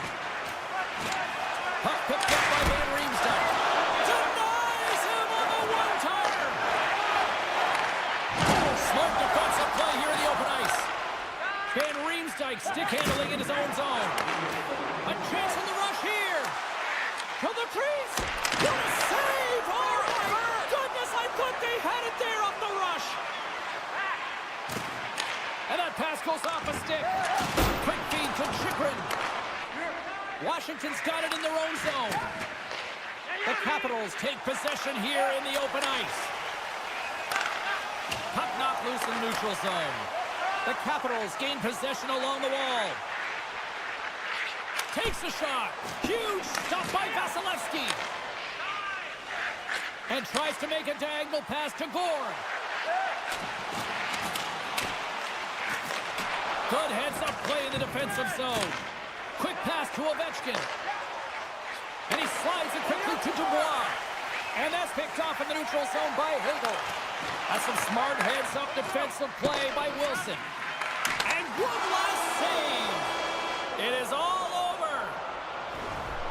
Puck picked up by Van Riemsdyk. Denies him on the one-timer. Smart defensive play here in the open ice. Van Riemsdyk stick handling in his own zone. A chance in the rush here. To the crease. What a save! Oh, my goodness, I thought they had it there off the rush. And that pass goes off a stick. Quick feed to Chychrun. Washington's got it in their own zone. The Capitals take possession here in the open ice. Puck knocked loose in the neutral zone. The Capitals gain possession along the wall. Takes a shot. Huge stop by Vasilevsky. And tries to make a diagonal pass to Gord. Good heads-up play in the defensive zone. Quick pass to Ovechkin. And he slides it quickly to Dubois. And that's picked off in the neutral zone by Hagel. That's some smart heads-up defensive play by Wilson. And one last save. It is all over.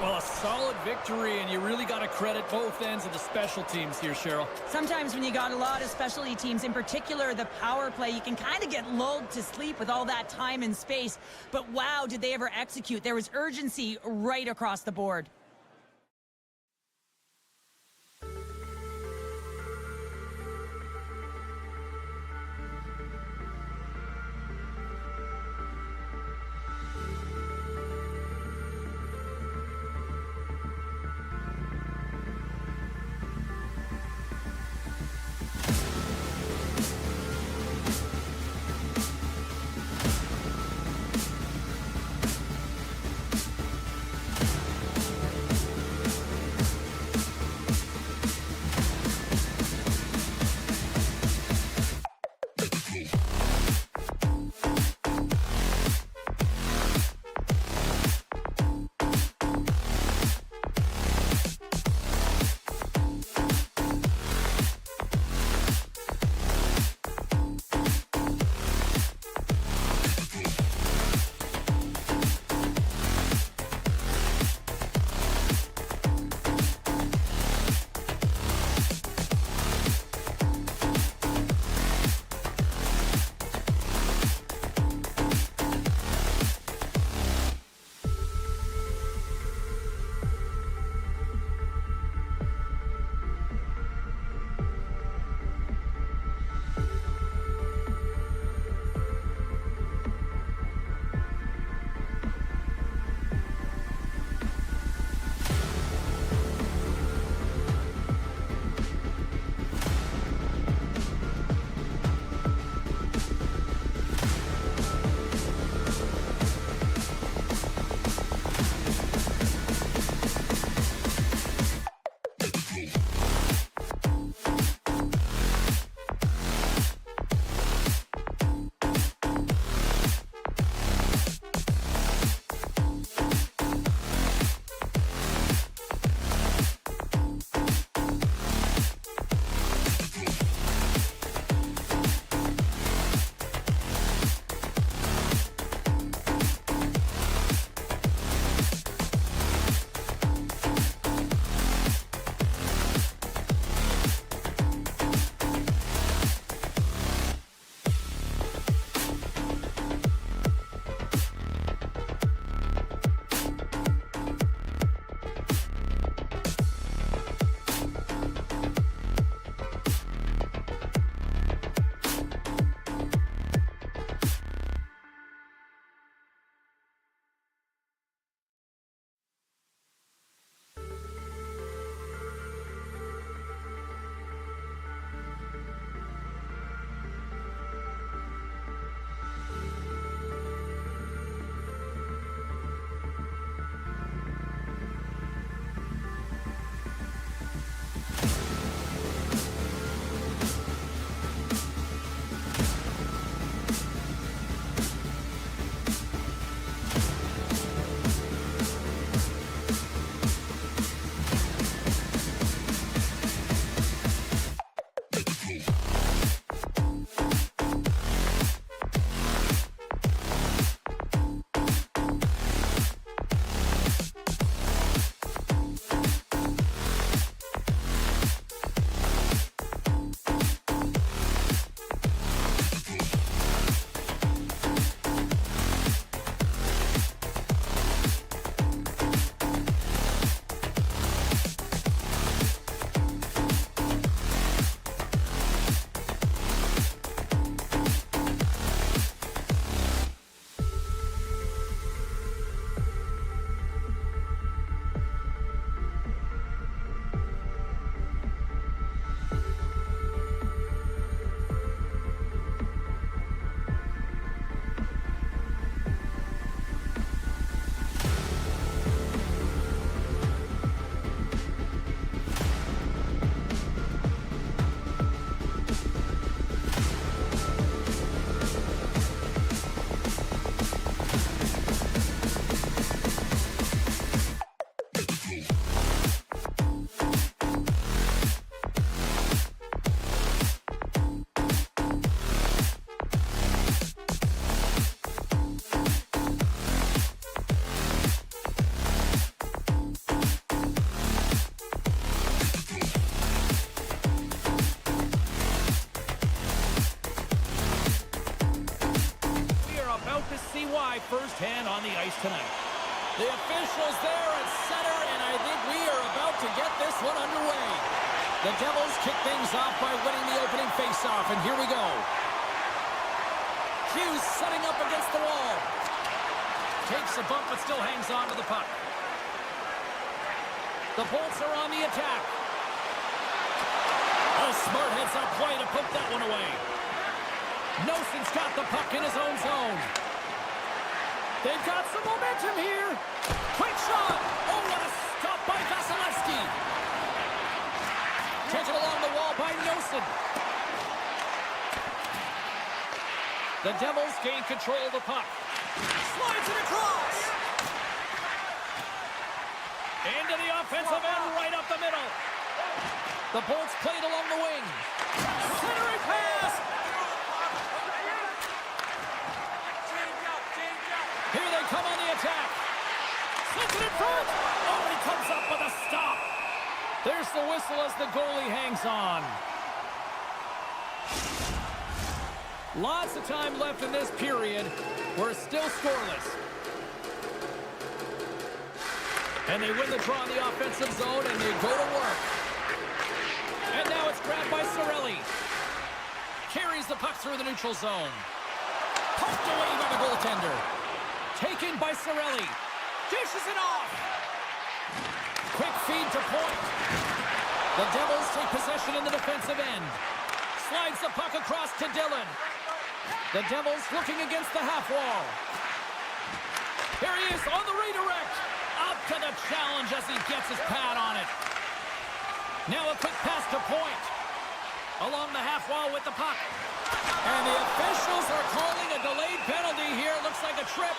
Well, a solid victory, and you really got to credit both ends of the special teams here, Cheryl. Sometimes when you got a lot of specialty teams, in particular the power play, you can kind of get lulled to sleep with all that time and space. But wow, did they ever execute. There was urgency right across the board. live firsthand on the ice tonight. The officials there at center, and I think we are about to get this one underway. The Devils kick things off by winning the opening faceoff, and here we go. Hughes setting up against the wall. Takes a bump, but still hangs on to the puck. The Bolts are on the attack. A smart heads-up play to put that one away. Noson's got the puck in his own zone. They've got some momentum here. Quick shot. Oh, what a stop by Vasilevsky. Taken along the wall by Noson. The Devils gain control of the puck. Slides it across. Into the offensive end, right up the middle. The Bolts played along the wing. Centering pass. Here they come on the attack. Slips it in front. Oh, and he comes up with a stop. There's the whistle as the goalie hangs on. Lots of time left in this period. We're still scoreless. And they win the draw in the offensive zone, and they go to work. And now it's grabbed by Cirelli. Carries the puck through the neutral zone. Poked away by the goaltender. Taken by Cirelli. Dishes it off. Quick feed to point. The Devils take possession in the defensive end. Slides the puck across to Dillon. The Devils looking against the half wall. Here he is on the redirect. Up to the challenge as he gets his pad on it. Now a quick pass to point. Along the half wall with the puck. And the officials are calling a delayed penalty here. Looks like a trip.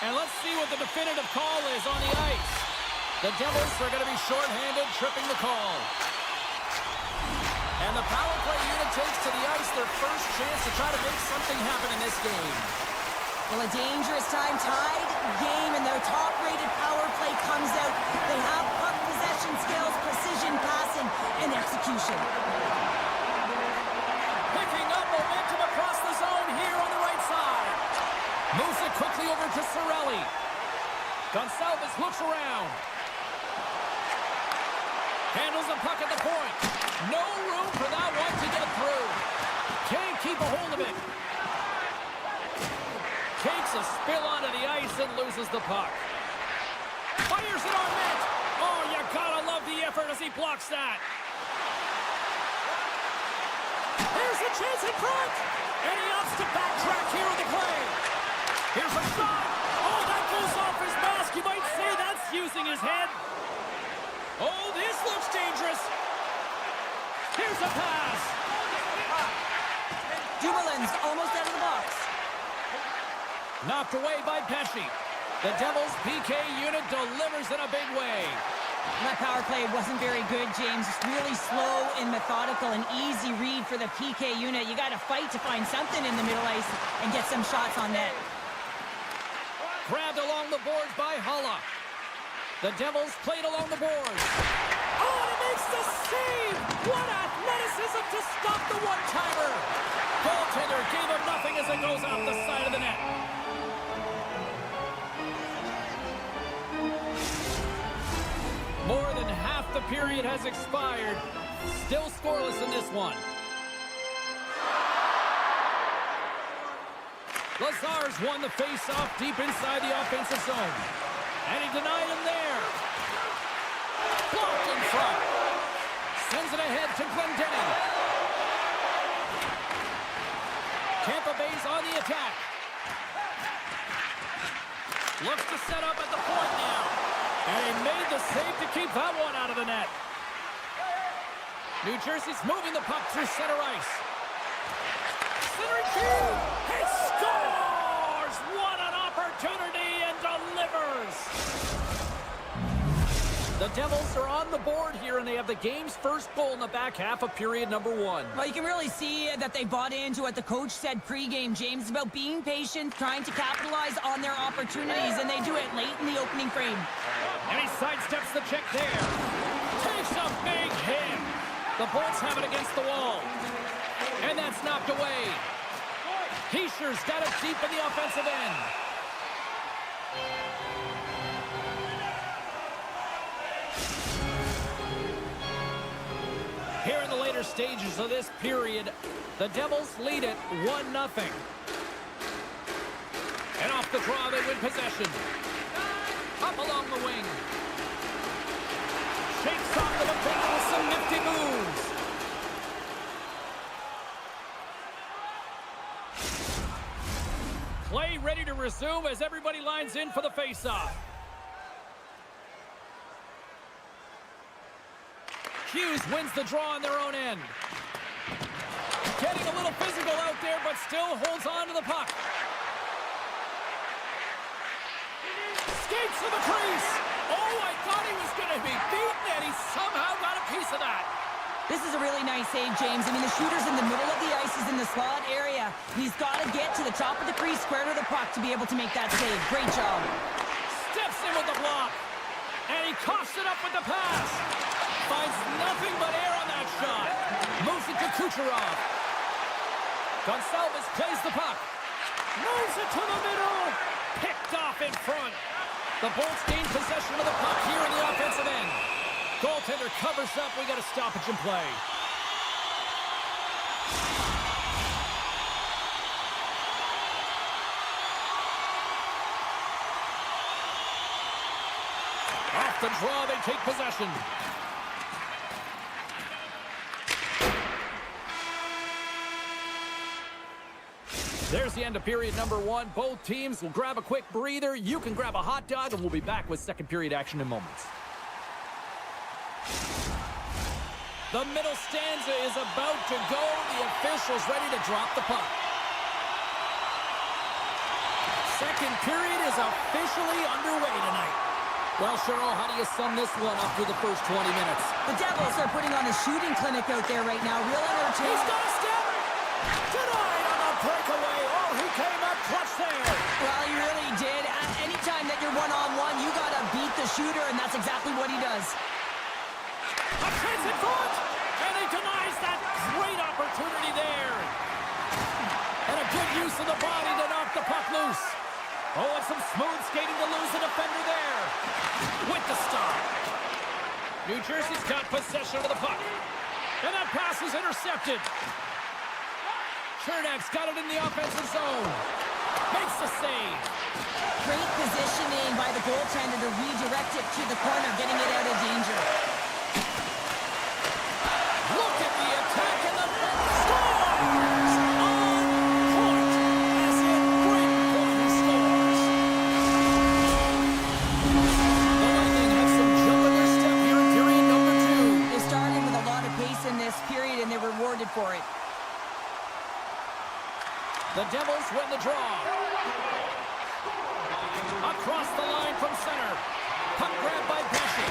And let's see what the definitive call is on the ice. The Devils are going to be shorthanded, tripping the call. And the power play unit takes to the ice their first chance to try to make something happen in this game. Well, a dangerous time, tied game, and their top-rated power play comes out. They have puck possession skills, precision passing, and execution. Picking up momentum across the zone here on the right side. Moves it quickly over to Cirelli. Gonçalves looks around. Handles the puck at the point. No room for that one to get through. Can't keep a hold of it. Takes a spill onto the ice and loses the puck. Fires it on net. Oh, you gotta love the effort as he blocks that. Here's a chance in front. And he opts to backtrack here with the play. Here's a shot. Oh, that goes off his mask. You might say that's using his head. Oh, this looks dangerous. Here's a pass. Dublin's almost out of the box. Knocked away by Pesci. The Devils' PK unit delivers in a big way. That power play wasn't very good, James. Just really slow and methodical and easy read for the PK unit. You got to fight to find something in the middle ice and get some shots on net. Grabbed along the boards by Hulla. The Devils played along the boards. Oh, and it makes the save! What athleticism to stop the one-timer! Goaltender gave him nothing as it goes off the side of the net. More than half the period has expired. Still scoreless in this one. Lazar's won the face-off deep inside the offensive zone. And he denied him there. Blocked in front. Sends it ahead to Glendening. Tampa Bay's on the attack. Looks to set up at the point now. And he made the save to keep that one out of the net. New Jersey's moving the puck through center ice. Centering field. He scores! What an opportunity, and delivers! The Devils are on the board here, and they have the game's first goal in the back half of period number 1. Well, you can really see that they bought into what the coach said pregame, James, about being patient, trying to capitalize on their opportunities, and they do it late in the opening frame. And he sidesteps the check there. Takes a big hit. The Bolts have it against the wall. And that's knocked away. Heischer's got it deep in the offensive end. stages of this period. The Devils lead it 1-0. And off the draw, they win possession. Up along the wing. Shakes off the defense with some nifty moves. Play ready to resume as everybody lines in for the face-off. Hughes wins the draw on their own end. Getting a little physical out there, but still holds on to the puck. Skates to the crease. Oh, I thought he was going to be beaten, and he somehow got a piece of that. This is a really nice save, James. I mean, the shooter's in the middle of the ice. He's in the slot area. He's got to get to the top of the crease, square to the puck to be able to make that save. Great job. Steps in with the block. And he coughs it up with the pass. Finds nothing but air on that shot. Moves it to Kucherov. Gonçalves plays the puck. Moves it to the middle. Picked off in front. The Bolts gain possession of the puck here in the offensive end. Goaltender covers up. We got a stoppage in play. Off the draw, they take possession. There's the end of period number 1. Both teams will grab a quick breather. You can grab a hot dog, and we'll be back with second period action in moments. The middle stanza is about to go. The officials ready to drop the puck. Second period is officially underway tonight. Well, Cheryl, how do you sum this one up through the first 20 minutes? The Devils are putting on a shooting clinic out there right now. Real entertaining. He's got a stab. Denied on the breakaway. Oh, he came up clutch there. Well, he really did. Anytime that you're one-on-one, you got to beat the shooter, and that's exactly what he does. A chance in front, and he denies that great opportunity there. And a good use of the body to knock the puck loose. Oh, and some smooth skating to lose the defender there. With the stop. New Jersey's got possession of the puck. And that pass is intercepted. Chernak's got it in the offensive zone. Makes the save. Great positioning by the goaltender to redirect it to the corner, getting it out of danger. Look at the attack and the scores! On point! As in great point scores. The Lightning have some jump in their step here in period number 2. They started with a lot of pace in this period, and they're rewarded for it. The Devils win the draw. Across the line from center. Puck grab by Pesci.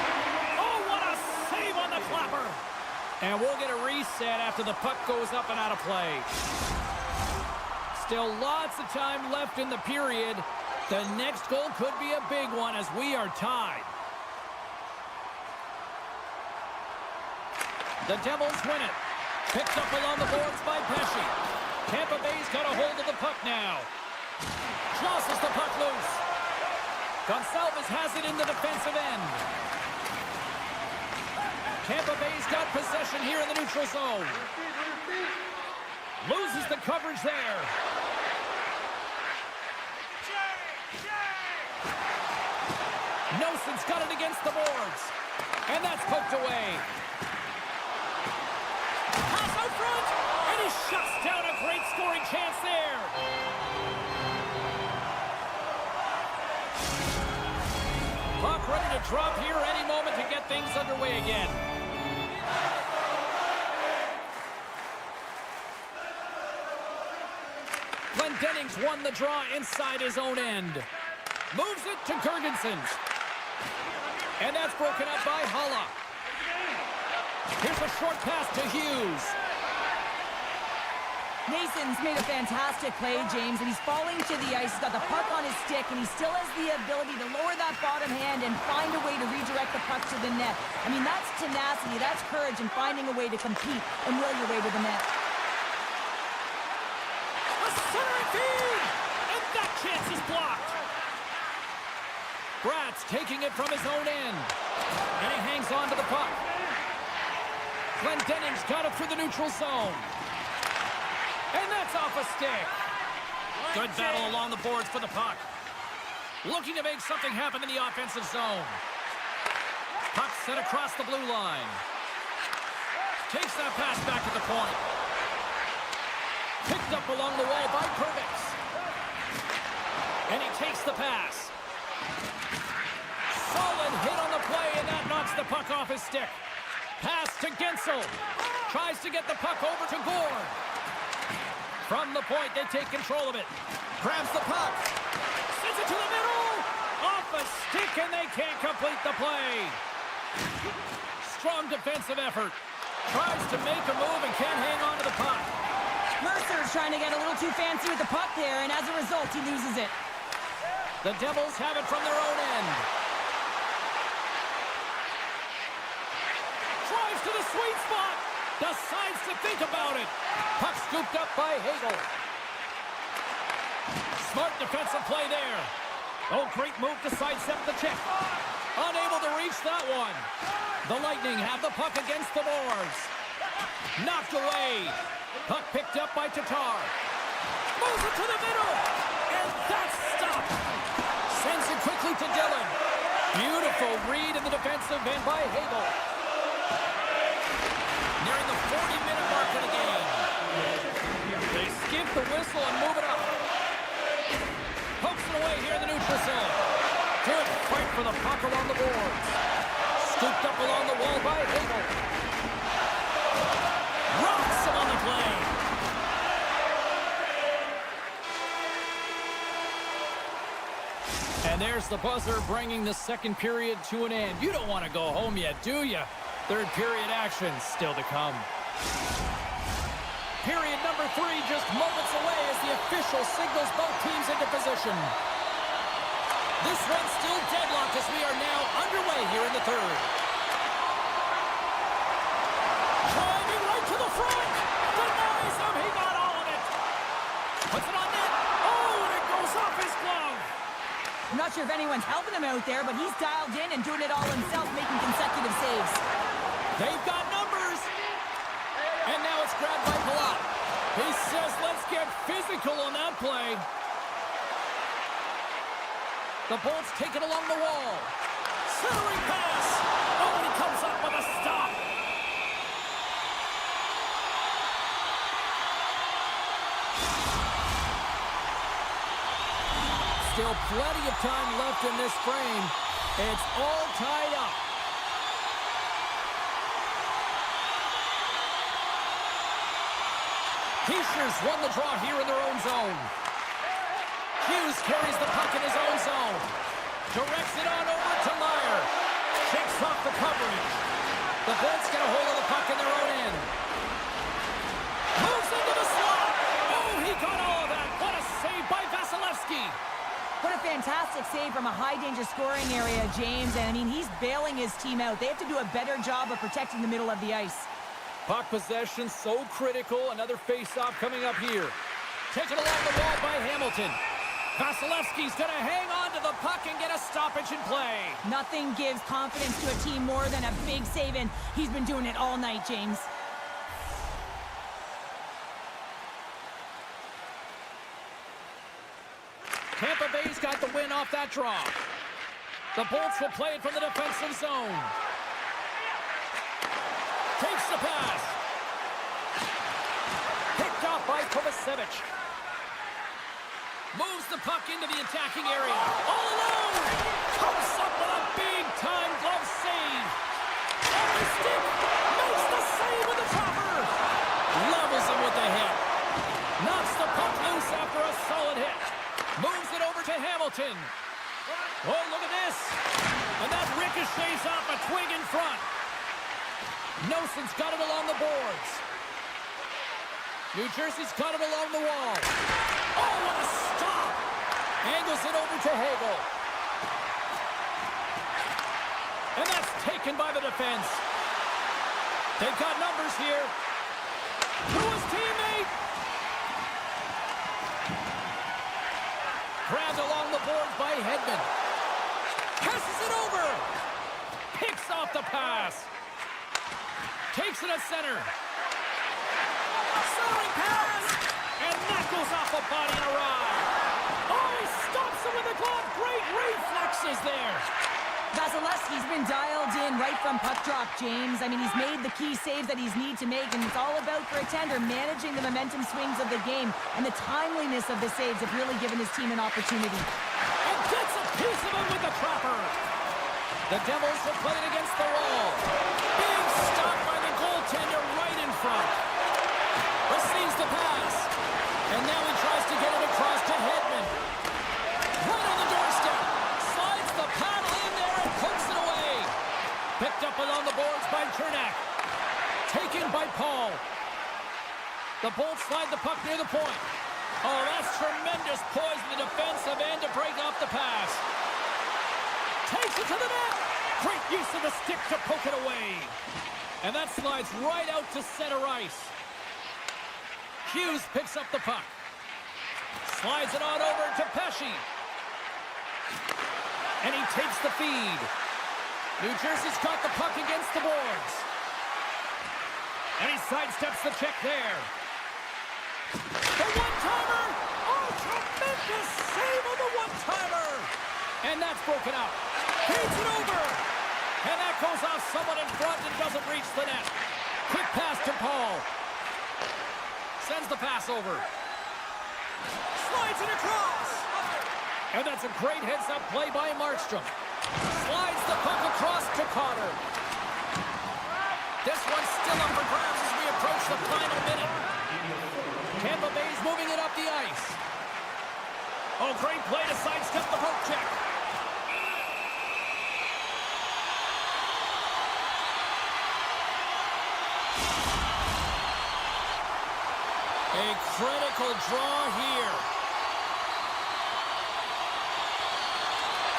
Oh, what a save on the clapper! And we'll get a reset after the puck goes up and out of play. Still lots of time left in the period. The next goal could be a big one as we are tied. The Devils win it. Picked up along the boards by Pesci. Tampa Bay's got a hold of the puck now. Jostles the puck loose. Gonçalves has it in the defensive end. Tampa Bay's got possession here in the neutral zone. Loses the coverage there. Noson's got it against the boards. And that's poked away. Pass out front. And he shuts down a great scoring chance there. Puck ready to drop here any moment to get things underway again. Dennings won the draw inside his own end. Moves it to Gergensen. And that's broken up by Hulla. Here's a short pass to Hughes. Mason's made a fantastic play, James, and he's falling to the ice. He's got the puck on his stick, and he still has the ability to lower that bottom hand and find a way to redirect the puck to the net. I mean, that's tenacity, that's courage, and finding a way to compete and will your way to the net. A centering feed! And that chance is blocked. Bratz taking it from his own end. And he hangs on to the puck. Glendening's got it through the neutral zone. And that's off a stick. Good battle along the boards for the puck. Looking to make something happen in the offensive zone. Puck set across the blue line. Takes that pass back at the point. Picked up along the wall by Pervix. And he takes the pass. Solid hit on the play, and that knocks the puck off his stick. Pass to Gensel. Tries to get the puck over to Gord. From the point, they take control of it. Grabs the puck. Sends it to the middle. Off a stick, and they can't complete the play. Strong defensive effort. Tries to make a move and can't hang on to the puck. Mercer's trying to get a little too fancy with the puck there, and as a result, he loses it. The Devils have it from their own end. Drives to the sweet spot. Decides to think about it. Puck scooped up by Hagel. Smart defensive play there. Oh, great move to sidestep the check. Unable to reach that one. The Lightning have the puck against the boards. Knocked away. Puck picked up by Tatar. Moves it to the middle. And that's stopped. Sends it quickly to Dillon. Beautiful read in the defensive end by Hagel. Nearing the 40-minute mark of the game. They skip the whistle and move it up. Pokes it away here in the neutral zone. Good fight for the puck along the boards. Scooped up along the wall by Hagel. Rocks him on the play. And there's the buzzer bringing the second period to an end. You don't want to go home yet, do you? Third period action still to come. Period number 3 just moments away as the official signals both teams into position. This one's still deadlocked as we are now underway here in the third. Driving right to the front. Denies him. He got all of it. Puts it on net. Oh, and it goes off his glove. I'm not sure if anyone's helping him out there, but he's dialed in and doing it all himself, making consecutive saves. They've got numbers. And now it's grabbed by Palat. He says, let's get physical on that play. The Bolts take it along the wall. Centering pass. Oh, and he comes up with a stop. Still plenty of time left in this frame. It's all tied up. Keisher's won the draw here in their own zone. Hughes carries the puck in his own zone. Directs it on over to Meyer. Shakes off the coverage. The Bolts get a hold of the puck in their own end. Moves into the slot. Oh, he got all of that. What a save by Vasilevsky. What a fantastic save from a high-danger scoring area, James. And, I mean, he's bailing his team out. They have to do a better job of protecting the middle of the ice. Puck possession so critical. Another face-off coming up here. Taken along the wall by Hamilton. Vasilevsky's going to hang on to the puck and get a stoppage in play. Nothing gives confidence to a team more than a big save, and he's been doing it all night, James. Tampa Bay's got the win off that draw. The Bolts will play it from the defensive zone. Takes the pass. Picked off by Kovacevic. Moves the puck into the attacking area. All alone. Comes up with a big-time glove save. On the stick. Makes the save with the chopper. Levels him with the hit. Knocks the puck loose after a solid hit. Moves it over to Hamilton. Oh, look at this. And that ricochets off a twig in front. Nelson's got it along the boards. New Jersey's got it along the wall. Oh, what a stop! Angles it over to Hagel. And that's taken by the defense. They've got numbers here. To his teammate. Grabbed along the boards by Hedman. Passes it over. Picks off the pass. Takes it at center. Soaring pass. And that goes off a body and a ride. Oh, he stops him with the glove. Great reflexes there. Vasilevsky's been dialed in right from puck drop, James. I mean, he's made the key saves that he's need to make, and it's all about, for a tender, managing the momentum swings of the game, and the timeliness of the saves have really given his team an opportunity. And gets a piece of it with the trapper. The Devils are playing against the wall. Big stop by the goaltender right in front. Receives the pass. And now he tries to get it across to Hedman. Right on the doorstep. Slides the paddle in there and pokes it away. Picked up along the boards by Cernak. Taken by Paul. The Bolts slide the puck near the point. Oh, that's tremendous poise in the defensive end to break off the pass. Takes it to the net. Great use of the stick to poke it away. And that slides right out to center ice. Hughes picks up the puck. Slides it on over to Pesce. And he takes the feed. New Jersey's got the puck against the boards. And he sidesteps the check there. The one-timer! Oh, tremendous save on the one-timer! And that's broken out. Feeds it over! And that goes off someone in front and doesn't reach the net. Quick pass to Paul. Sends the pass over. Slides it across! And that's a great heads-up play by Markstrom. Slides the puck across to Carter. This one's still up for grabs as we approach the final minute. Tampa Bay's moving it up the ice. Oh, great play to sidestep the poke check. A critical draw here.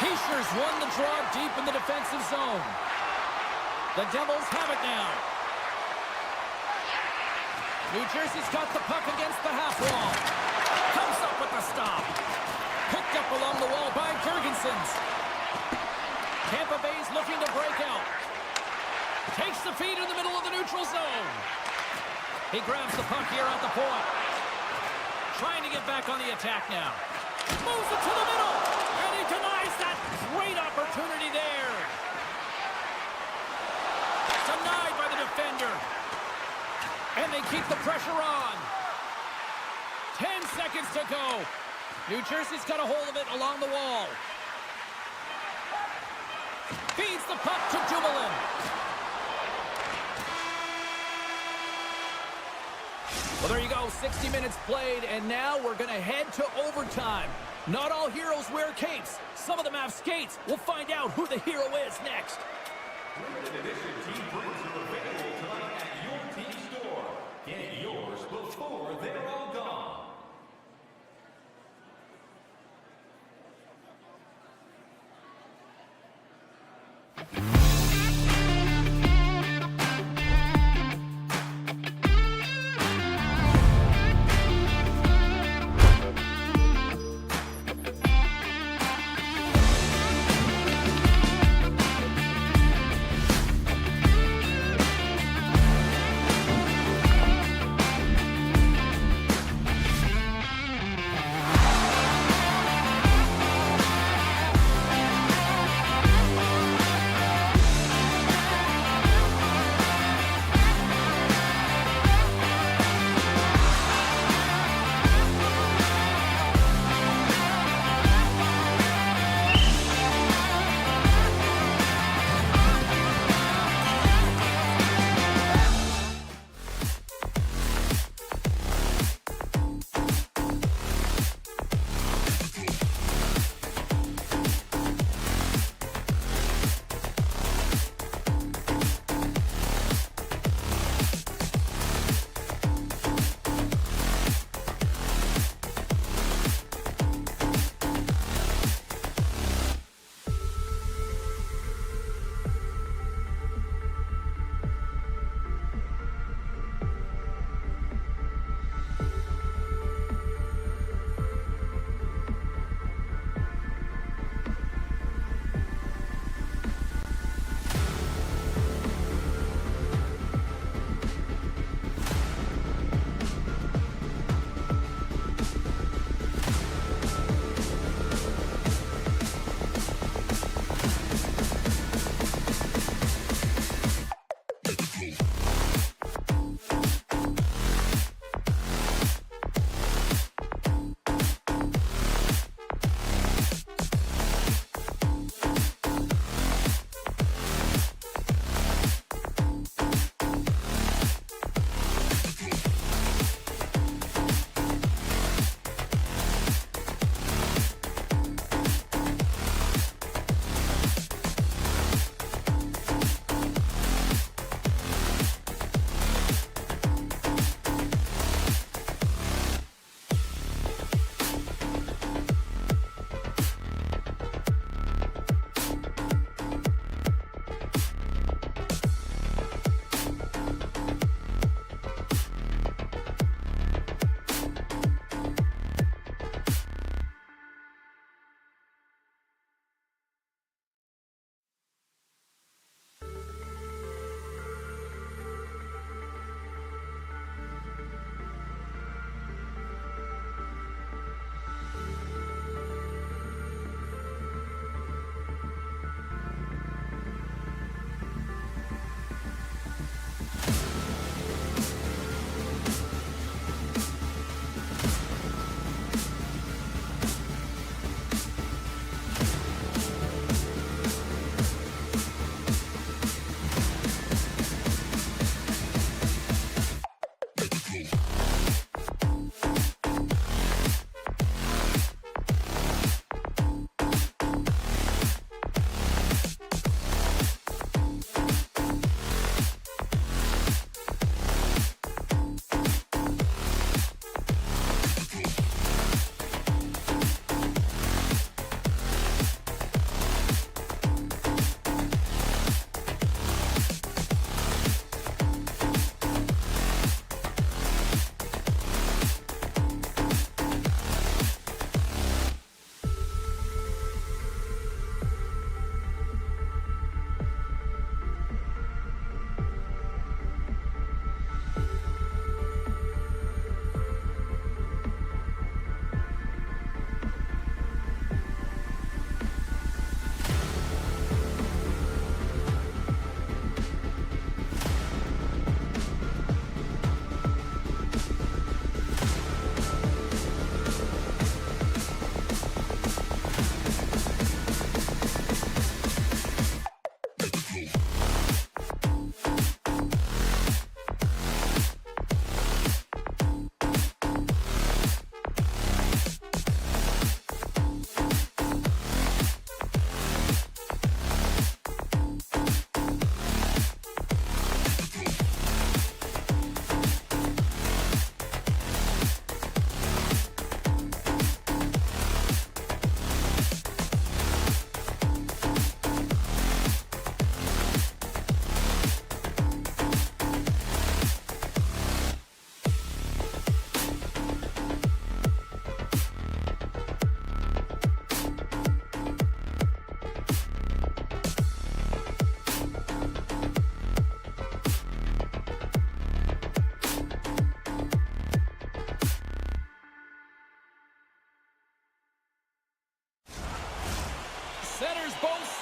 Heischer's won the draw deep in the defensive zone. The Devils have it now. New Jersey's got the puck against the half wall. Comes up with the stop. Picked up along the wall by Jurgensen's. Tampa Bay's looking to break out. Takes the feed in the middle of the neutral zone. He grabs the puck here at the point. Trying to get back on the attack now. Moves it to the middle. And he denies that great opportunity there. Denied by the defender. And they keep the pressure on. 10 seconds to go. New Jersey's got a hold of it along the wall. Feeds the puck to Dumoulin. Well, there you go. 60 minutes played, and now we're going to head to overtime. Not all heroes wear capes. Some of them have skates. We'll find out who the hero is next. Limited edition team prints are available tonight at your team store. Get yours before they're all gone.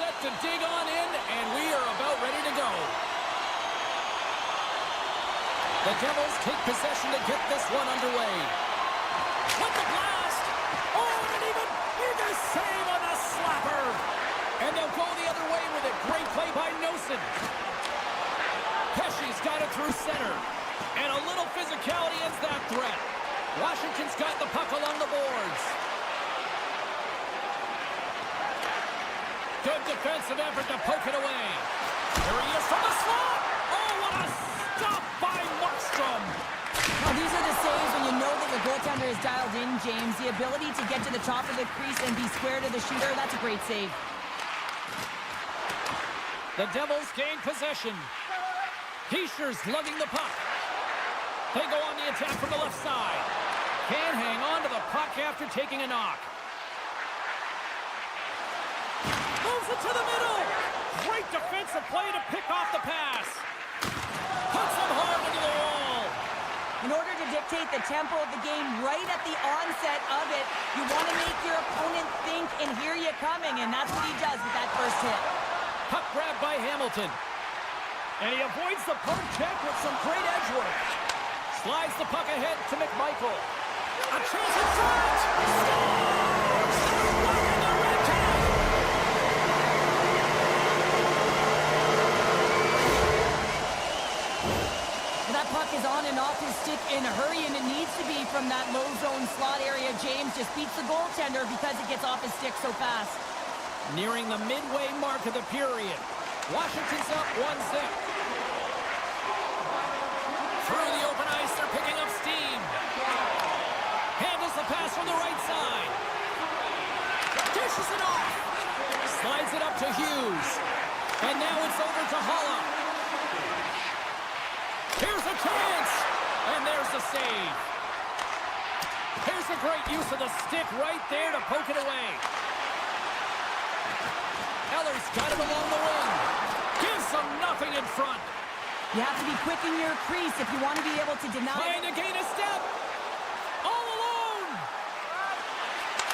set to dig on in, and we are about ready to go. The Devils take possession to get this one underway. With the blast! Oh, and even bigger save on the slapper! And they'll go the other way with it. Great play by Nosen. Pesci's got it through center. And a little physicality ends that threat. Washington's got the puck along the boards. Good defensive effort to poke it away. Here he is from the slot. Oh, what a stop by Markstrom. Now, these are the saves when you know that your goaltender is dialed in, James. The ability to get to the top of the crease and be square to the shooter, that's a great save. The Devils gain possession. Heischer's lugging the puck. They go on the attack from the left side. Can't hang on to the puck after taking a knock. Moves it to the middle. Great defensive play to pick off the pass. Puts him hard into the wall. In order to dictate the tempo of the game right at the onset of it, you want to make your opponent think and hear you coming, and that's what he does with that first hit. Puck grab by Hamilton. And he avoids the poke check with some great edge work. Slides the puck ahead to McMichael. A chance in front! Scores! Blocking the red tag! That puck is on and off his stick in a hurry, and it needs to be from that low zone slot area. James just beats the goaltender because it gets off his stick so fast. Nearing the midway mark of the period. Washington's up 1-0. Through the open ice, they're picking up steam. Handles the pass from the right side. Dishes it off. Slides it up to Hughes. And now it's over to Holla. Here's a chance. And there's the save. Here's a great use of the stick right there to poke it away. Eller's got it along the wing. Gives them nothing in front. You have to be quick in your crease if you want to be able to deny. Trying to gain a step. All alone.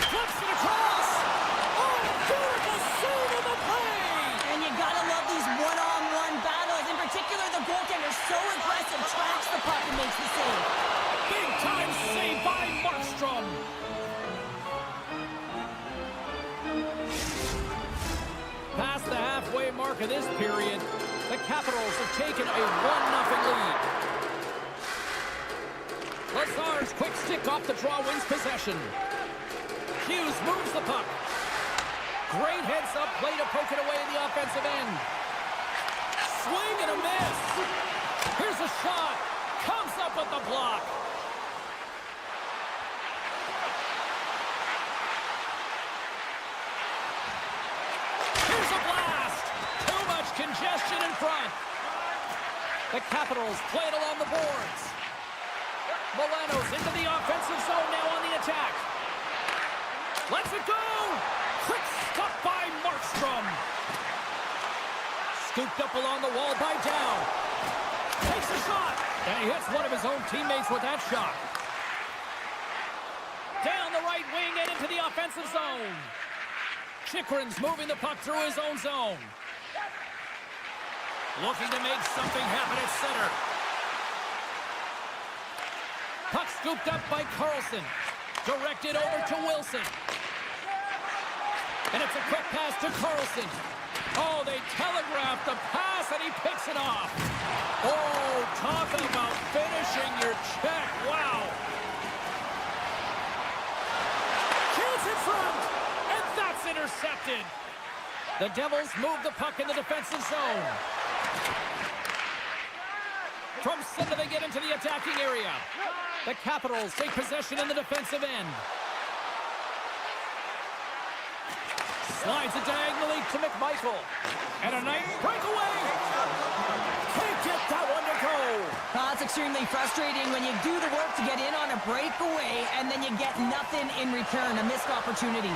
Flips it across. Oh, beautiful save of the play. And you gotta love these one-on-one battles. In particular, the goaltender so aggressive, tracks the puck and makes the save. Big time save by Markstrom. Past the halfway mark of this period, the Capitals have taken a 1-0 lead. Lazar's quick stick off the draw wins possession. Hughes moves the puck. Great heads-up play to poke it away in the offensive end. Swing and a miss. Here's a shot. Comes up with the block. Here's a blast. Too much congestion in front. The Capitals play it along the boards. Milano's into the offensive zone now on the attack. Lets it go. Quick stop by Markstrom. Scooped up along the wall by Dow. Takes a shot. And he hits one of his own teammates with that shot. Down the right wing and into the offensive zone. Chychrun's moving the puck through his own zone. Looking to make something happen at center. Puck scooped up by Carlson. Directed over to Wilson. And it's a quick pass to Carlson. Oh, they telegraphed the pass and he picks it off. Oh, talk about finishing your check. Wow. Chance in front. And that's intercepted. The Devils move the puck in the defensive zone. From center they get into the attacking area. The Capitals take possession in the defensive end. Slides it diagonally to McMichael. And a nice breakaway. Can't get that one to go. It's extremely frustrating when you do the work to get in on a breakaway and then you get nothing in return, a missed opportunity.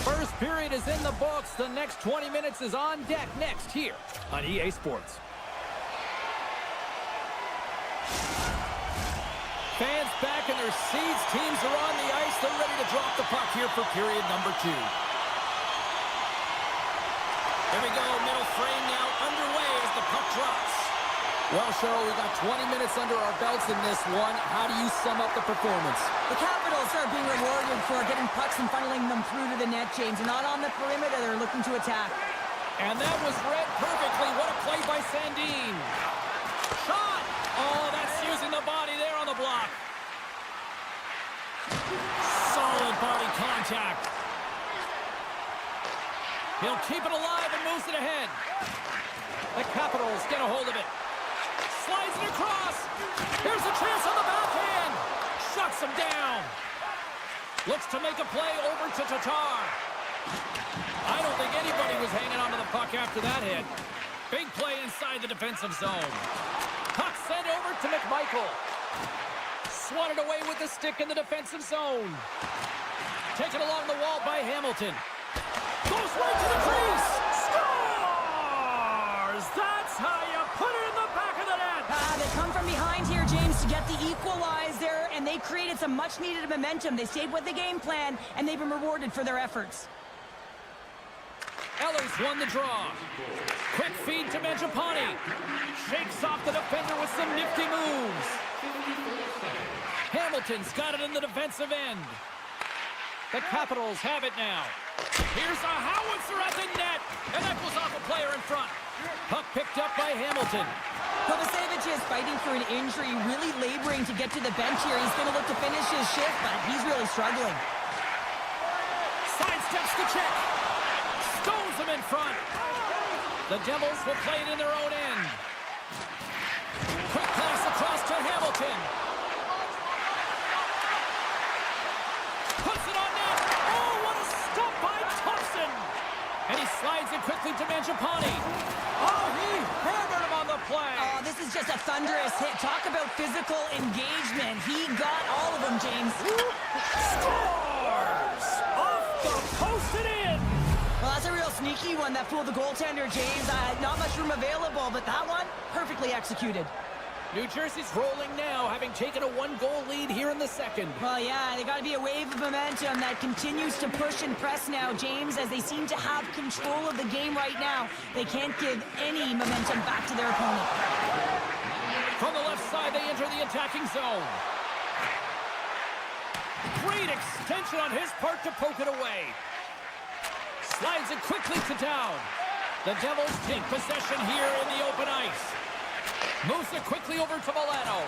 First period is in the books. The next 20 minutes is on deck next here on EA Sports. center sees teams are on the ice. They're ready to drop the puck here for period number 2. Here we go. Middle frame now underway as the puck drops. Well, Cheryl, we got 20 minutes under our belts in this one. How do you sum up the performance? The Capitals are being rewarded for getting pucks and funneling them through to the net, James. They're not on the perimeter. They're looking to attack. And that was read perfectly. What a play by Sandin. Shot! Oh, that's using the body there on the block. Solid body contact. He'll keep it alive and moves it ahead. The Capitals get a hold of it. Slides it across. Here's a chance on the backhand. Shuts him down. Looks to make a play over to Tatar. I don't think anybody was hanging onto the puck after that hit. Big play inside the defensive zone. Puck sent over to McMichael. Swatted away with the stick in the defensive zone. Taken along the wall by Hamilton. Goes right to the crease. Scores! That's how you put it in the back of the net. They come from behind here, James, to get the equalizer, and they created some much-needed momentum. They stayed with the game plan, and they've been rewarded for their efforts. Eller's won the draw. Quick feed to Mangiapane. Shakes off the defender with some nifty moves. Hamilton's got it in the defensive end. The Capitals have it now. Here's a howitzer at the net, and that goes off a player in front. Puck picked up by Hamilton. Kovacevic is fighting for an injury, really laboring to get to the bench here. He's going to look to finish his shift, but he's really struggling. Sidesteps the check. Stones him in front. The Devils will play it in their own end. Quick pass across to Hamilton. Puts it on net. Oh, what a stop by Thompson. And he slides it quickly to Mangiapane. Oh, he hammered him on the play. Oh, this is just a thunderous hit. Talk about physical engagement. He got all of them, James. Scores! Off the post and in. Well, that's a real sneaky one that fooled the goaltender, James. Not much room available, but that one, perfectly executed. New Jersey's rolling now, having taken a 1-goal lead here in the second. Well, yeah, they got to be a wave of momentum that continues to push and press now, James, as they seem to have control of the game right now. They can't give any momentum back to their opponent. From the left side, they enter the attacking zone. Great extension on his part to poke it away. Slides it quickly to down. The Devils take possession here in the open ice. Moves it quickly over to Milano.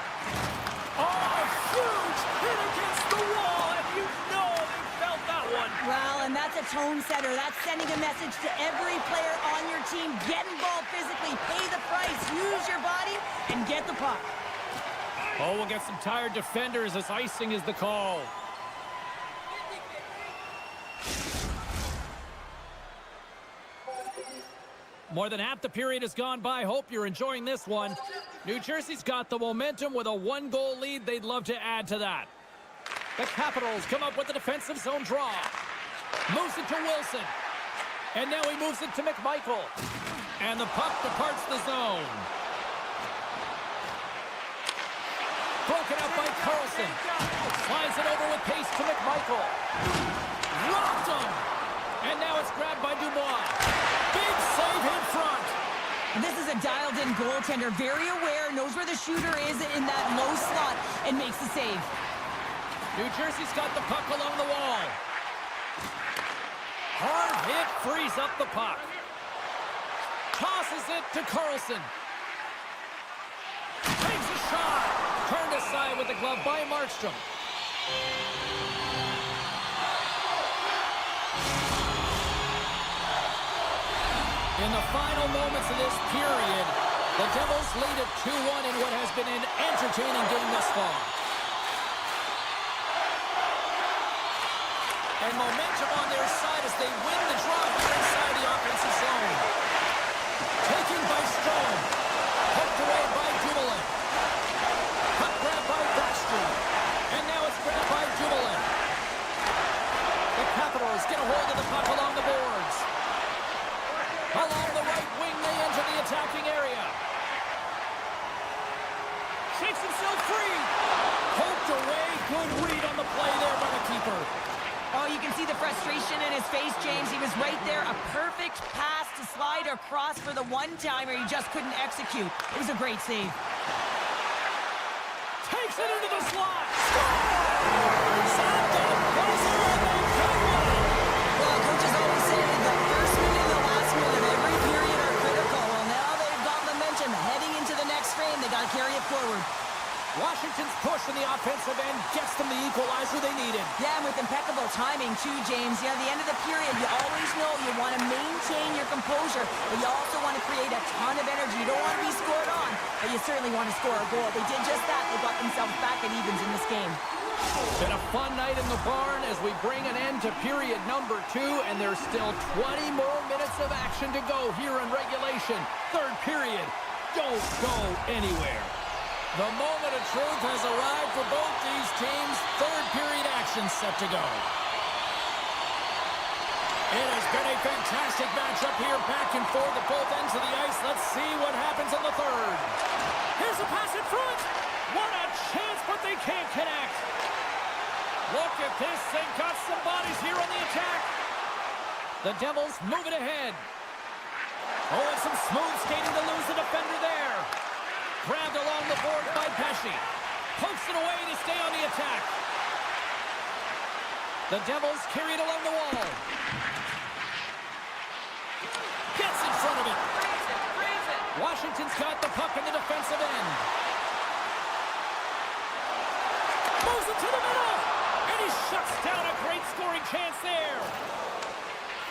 Oh, huge hit against the wall, and you know they felt that one. Well, and that's a tone setter. That's sending a message to every player on your team. Get involved physically, pay the price, use your body, and get the puck. Oh, we'll get some tired defenders as icing is the call. More than half the period has gone by. Hope you're enjoying this one. New Jersey's got the momentum with a 1-goal lead. They'd love to add to that. The Capitals come up with the defensive zone draw. Moves it to Wilson. And now he moves it to McMichael. And the puck departs the zone. Broken up by Carlson. Slides it over with pace to McMichael. Rocked him. And now it's grabbed by Dubois. Big save in front. This is a dialed-in goaltender, very aware, knows where the shooter is in that low slot, and makes the save. New Jersey's got the puck along the wall. Hard hit frees up the puck. Tosses it to Carlson. Takes a shot. Turned aside with the glove by Markstrom. In the final moments of this period, the Devils lead at 2-1 in what has been an entertaining game thus far. And momentum on their side as they win the draw here inside the offensive zone. Taken by Strome. Poked away by Dumoulin. Puck grabbed by Backstrom. And now it's grabbed by Dumoulin. The Capitals get a hold of the puck along the boards. Along the right wing, they enter the attacking area. Shakes himself free. Hope knocked away. Good read on the play there by the keeper. Oh, you can see the frustration in his face, James. He was right there. A perfect pass to slide across for the one-timer. He just couldn't execute. It was a great save. Takes it into the slot. Scores! At the buzzer, and they come on. Well, coach has always said the first minute and the last minute of every period are critical. Well, now they've got momentum. Heading into the next frame, they got to carry it forward. Washington's push in the offensive end gets them the equalizer they needed. Yeah, and with impeccable timing, too, James. You know, the end of the period, you always know you want to maintain your composure, but you also want to create a ton of energy. You don't want to be scored on, but you certainly want to score a goal. They did just that. They got themselves back at evens in this game. Been a fun night in the barn as we bring an end to period number 2, and there's still 20 more minutes of action to go here in regulation. Third period. Don't go anywhere. The moment of truth has arrived for both these teams. Third period action set to go. It has been a fantastic matchup here, back and forth at both ends of the ice. Let's see what happens in the third. Here's a pass in front. What a chance, but they can't connect. Look at this. They've got some bodies here on the attack. The Devils move it ahead. Oh, and some smooth skating to lose the defender there. Grabbed along the board by Pesci. Pokes it away to stay on the attack. The Devils carry it along the wall. Gets in front of it. Washington's got the puck in the defensive end. Moves it to the middle. And he shuts down a great scoring chance there.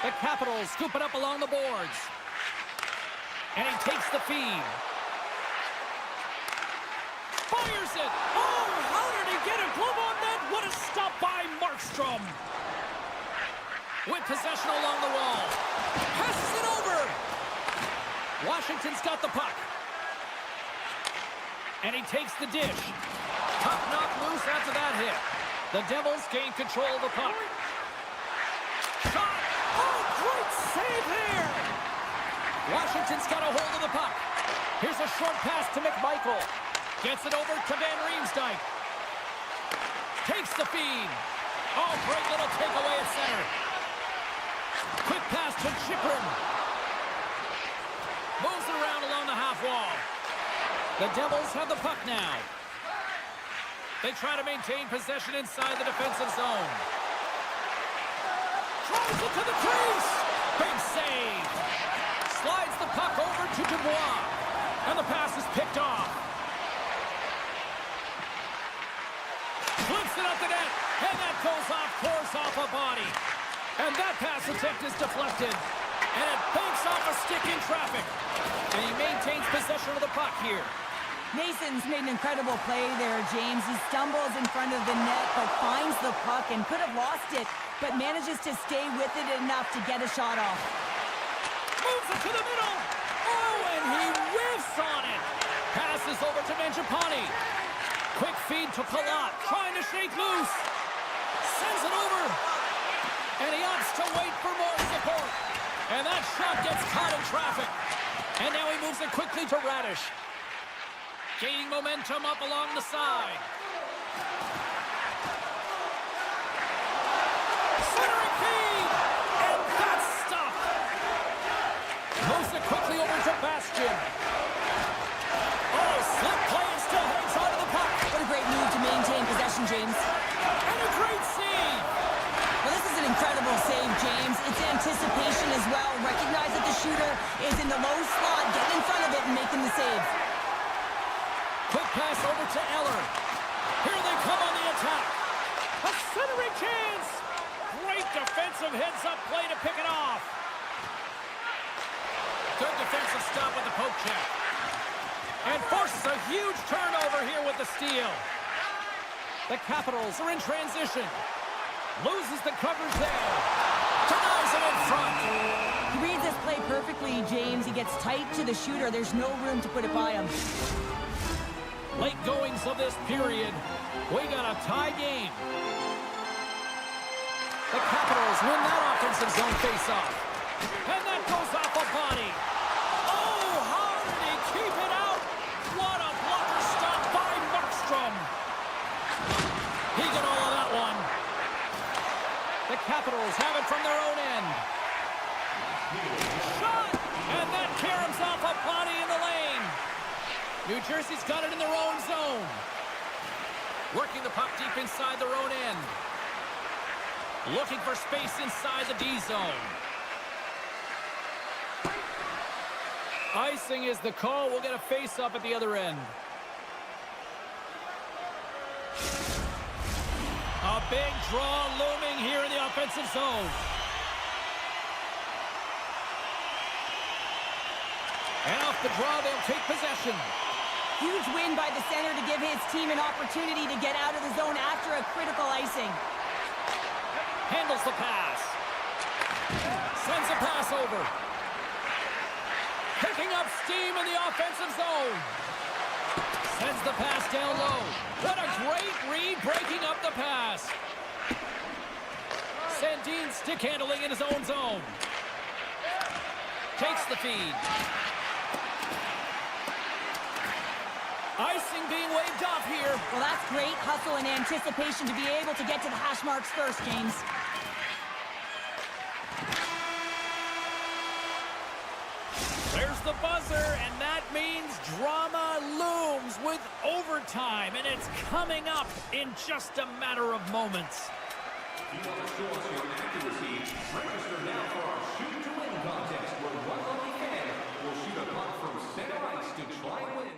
The Capitals scoop it up along the boards. And he takes the feed. Fires it! Oh, how did he get a glove on that? What a stop by Markstrom! With possession along the wall. Passes it over! Washington's got the puck. And he takes the dish. Puck knocked loose after that hit. The Devils gain control of the puck. Shot! Oh, great save there! Washington's got a hold of the puck. Here's a short pass to McMichael. Gets it over to Van Riemsdyk. Takes the feed. Oh, great little takeaway at center. Quick pass to Chychrun. Moves it around along the half wall. The Devils have the puck now. They try to maintain possession inside the defensive zone. Throws it to the crease. Big save. Slides the puck over to Dubois. And the pass is picked off. Flips it up the net, and that goes off course off a body. And that pass attempt is deflected. And it banks off a stick in traffic. And he maintains possession of the puck here. Mason's made an incredible play there, James. He stumbles in front of the net, but finds the puck and could have lost it, but manages to stay with it enough to get a shot off. Moves it to the middle. Oh, and he whiffs on it. Passes over to Mangiapane. Quick feed to Palat, trying to shake loose. Sends it over. And he opts to wait for more support. And that shot gets caught in traffic. And now he moves it quickly to Radish. Gaining momentum up along the side. Centering feed. And that's stopped. Moves it quickly over to Bastian. Oh, slip play and still hangs on to the puck. What a great move to maintain possession, James. And a great save. Well, this is an incredible save, James. It's anticipation as well. Recognize that the shooter is in the low slot. Get in front of it and making the save. Quick pass over to Eller. Here they come on the attack. A centering chance. Great defensive heads-up play to pick it off. Good defensive stop with the poke check. And forces a huge turnover here with the steal. The Capitals are in transition. Loses the coverage there. Denies it in front. He reads this play perfectly, James. He gets tight to the shooter. There's no room to put it by him. Late goings of this period. We got a tie game. The Capitals win that offensive zone face-off. And that goes off a body. Oh, how did he keep it out? What a blocker stop by Markstrom. New Jersey's got it in their own zone. Working the puck deep inside their own end. Looking for space inside the D zone. Icing is the call. We'll get a face-up at the other end. A big draw looming here in the offensive zone. And off the draw, they'll take possession. Huge win by the center to give his team an opportunity to get out of the zone after a critical icing. Handles the pass. Sends a pass over. Picking up steam in the offensive zone. Sends the pass down low. What a great read, breaking up the pass. Sandin stick handling in his own zone. Takes the feed. Icing being waved off here. Well, that's great hustle and anticipation to be able to get to the hash marks first, James. There's the buzzer, and that means drama looms with overtime, and it's coming up in just a matter of moments. If you want to show us your accuracy, register now for our Shoot to Win contest, where one lucky fan will shoot a puck from center ice to try and win.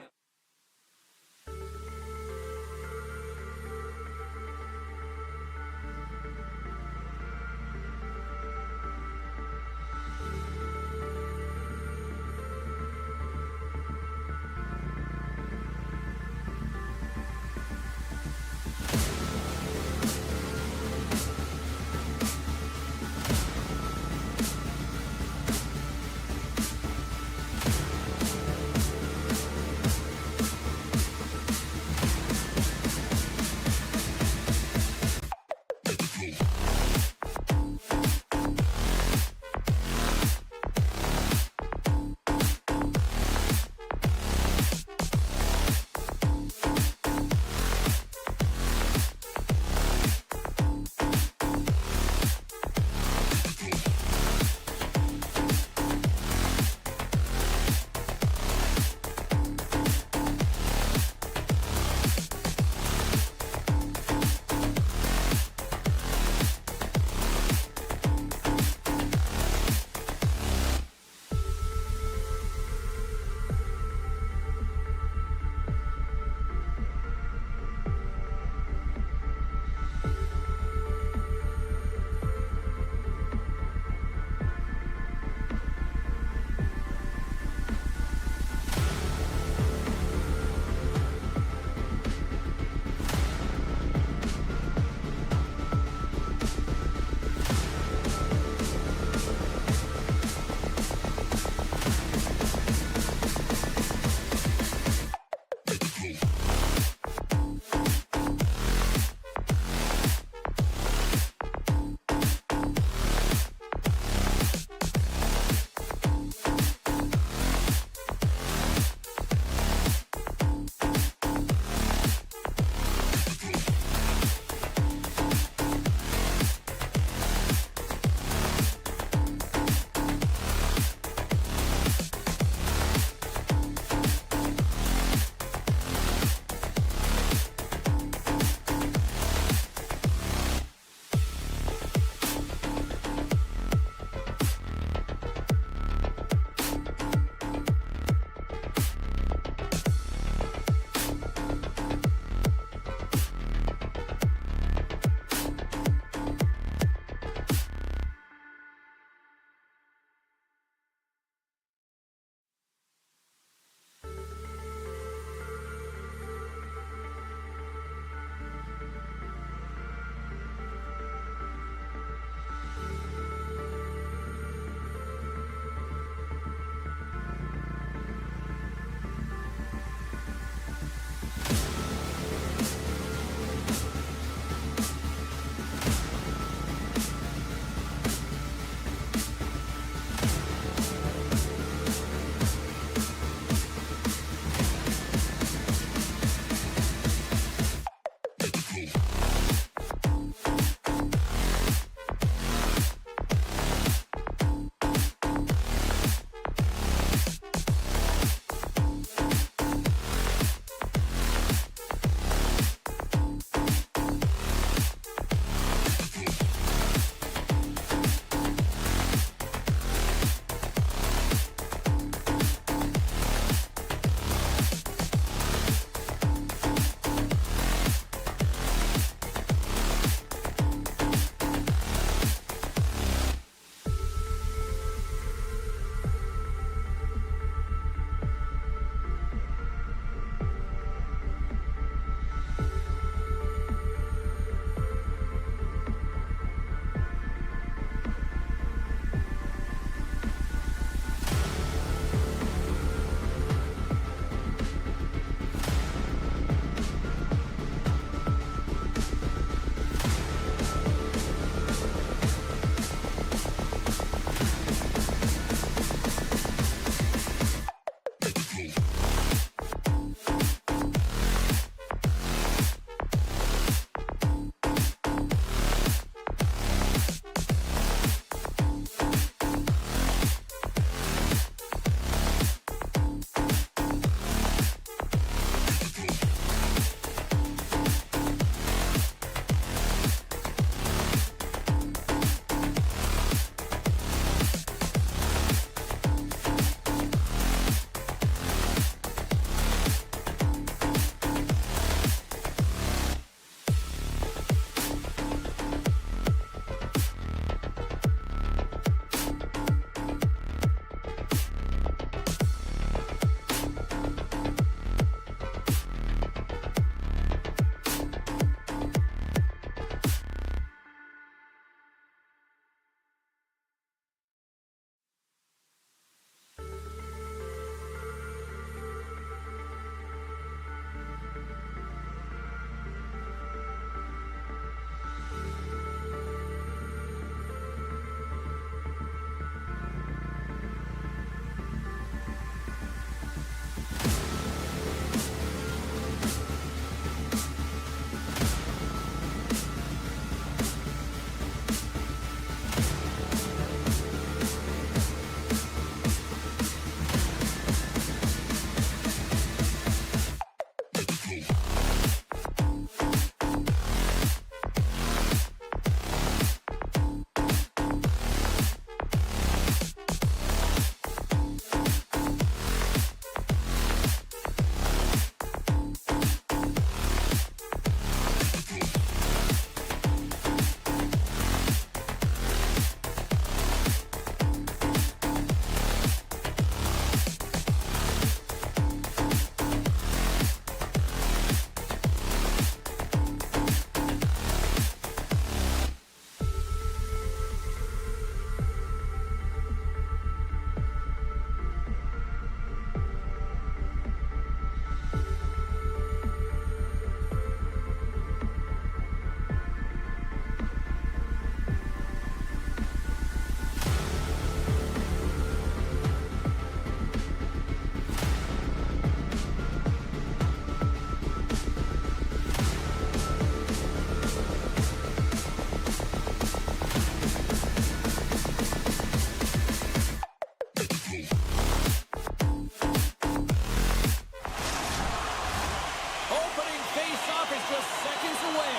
just seconds away.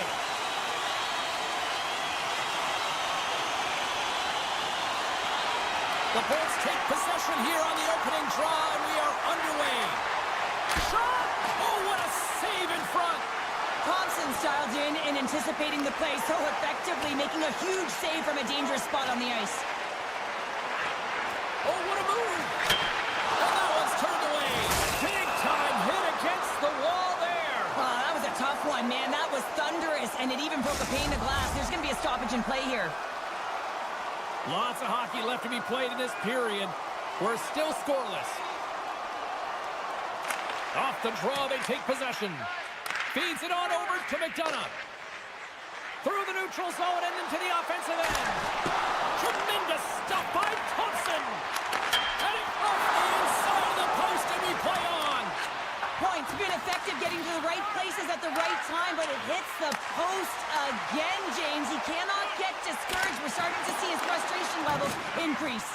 The Bolts take possession here on the opening draw, and we are underway. Shot! Oh, what a save in front! Thompson's dialed in and anticipating the play so effectively, making a huge save from a dangerous spot on the ice. Oh, what a move! And that one's turned away. Big time hit against the wall there. Oh, that was a tough one, man. That was thunderous, and it even broke a pane of glass. There's going to be a stoppage in play here. Lots of hockey left to be played in this period. We're still scoreless. Off the draw, they take possession. Feeds it on over to McDonough. Through the neutral zone and into the offensive end. Tremendous stuff by Thompson. And it off the inside of the post, and we play on. Points been effective getting to the right places at the right time, but it hits the post again, James. He cannot get discouraged. We're starting to see his frustration levels increase.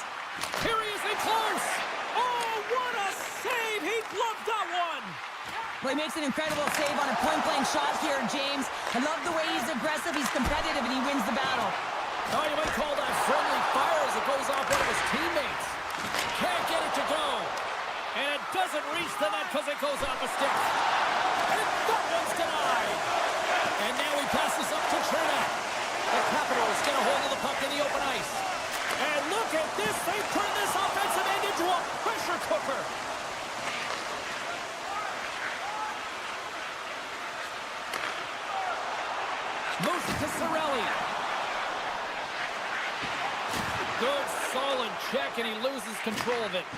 Here he is in close. Oh, what a save. He gloved that one. Well, he makes an incredible save on a point-blank shot here, James. I love the way he's aggressive, he's competitive, and he wins the battle. Oh, you might call that friendly fire as it goes off one of his teammates. Can't get it to go. And it doesn't reach the net because it goes off a stick. And that one's denied. And now he passes up to Trinidad. The Capitals get a hold of the puck in the open ice. And look at this. They turn this offensive end into a pressure cooker. Moves it to Cirelli. Good, solid check, and he loses control of it.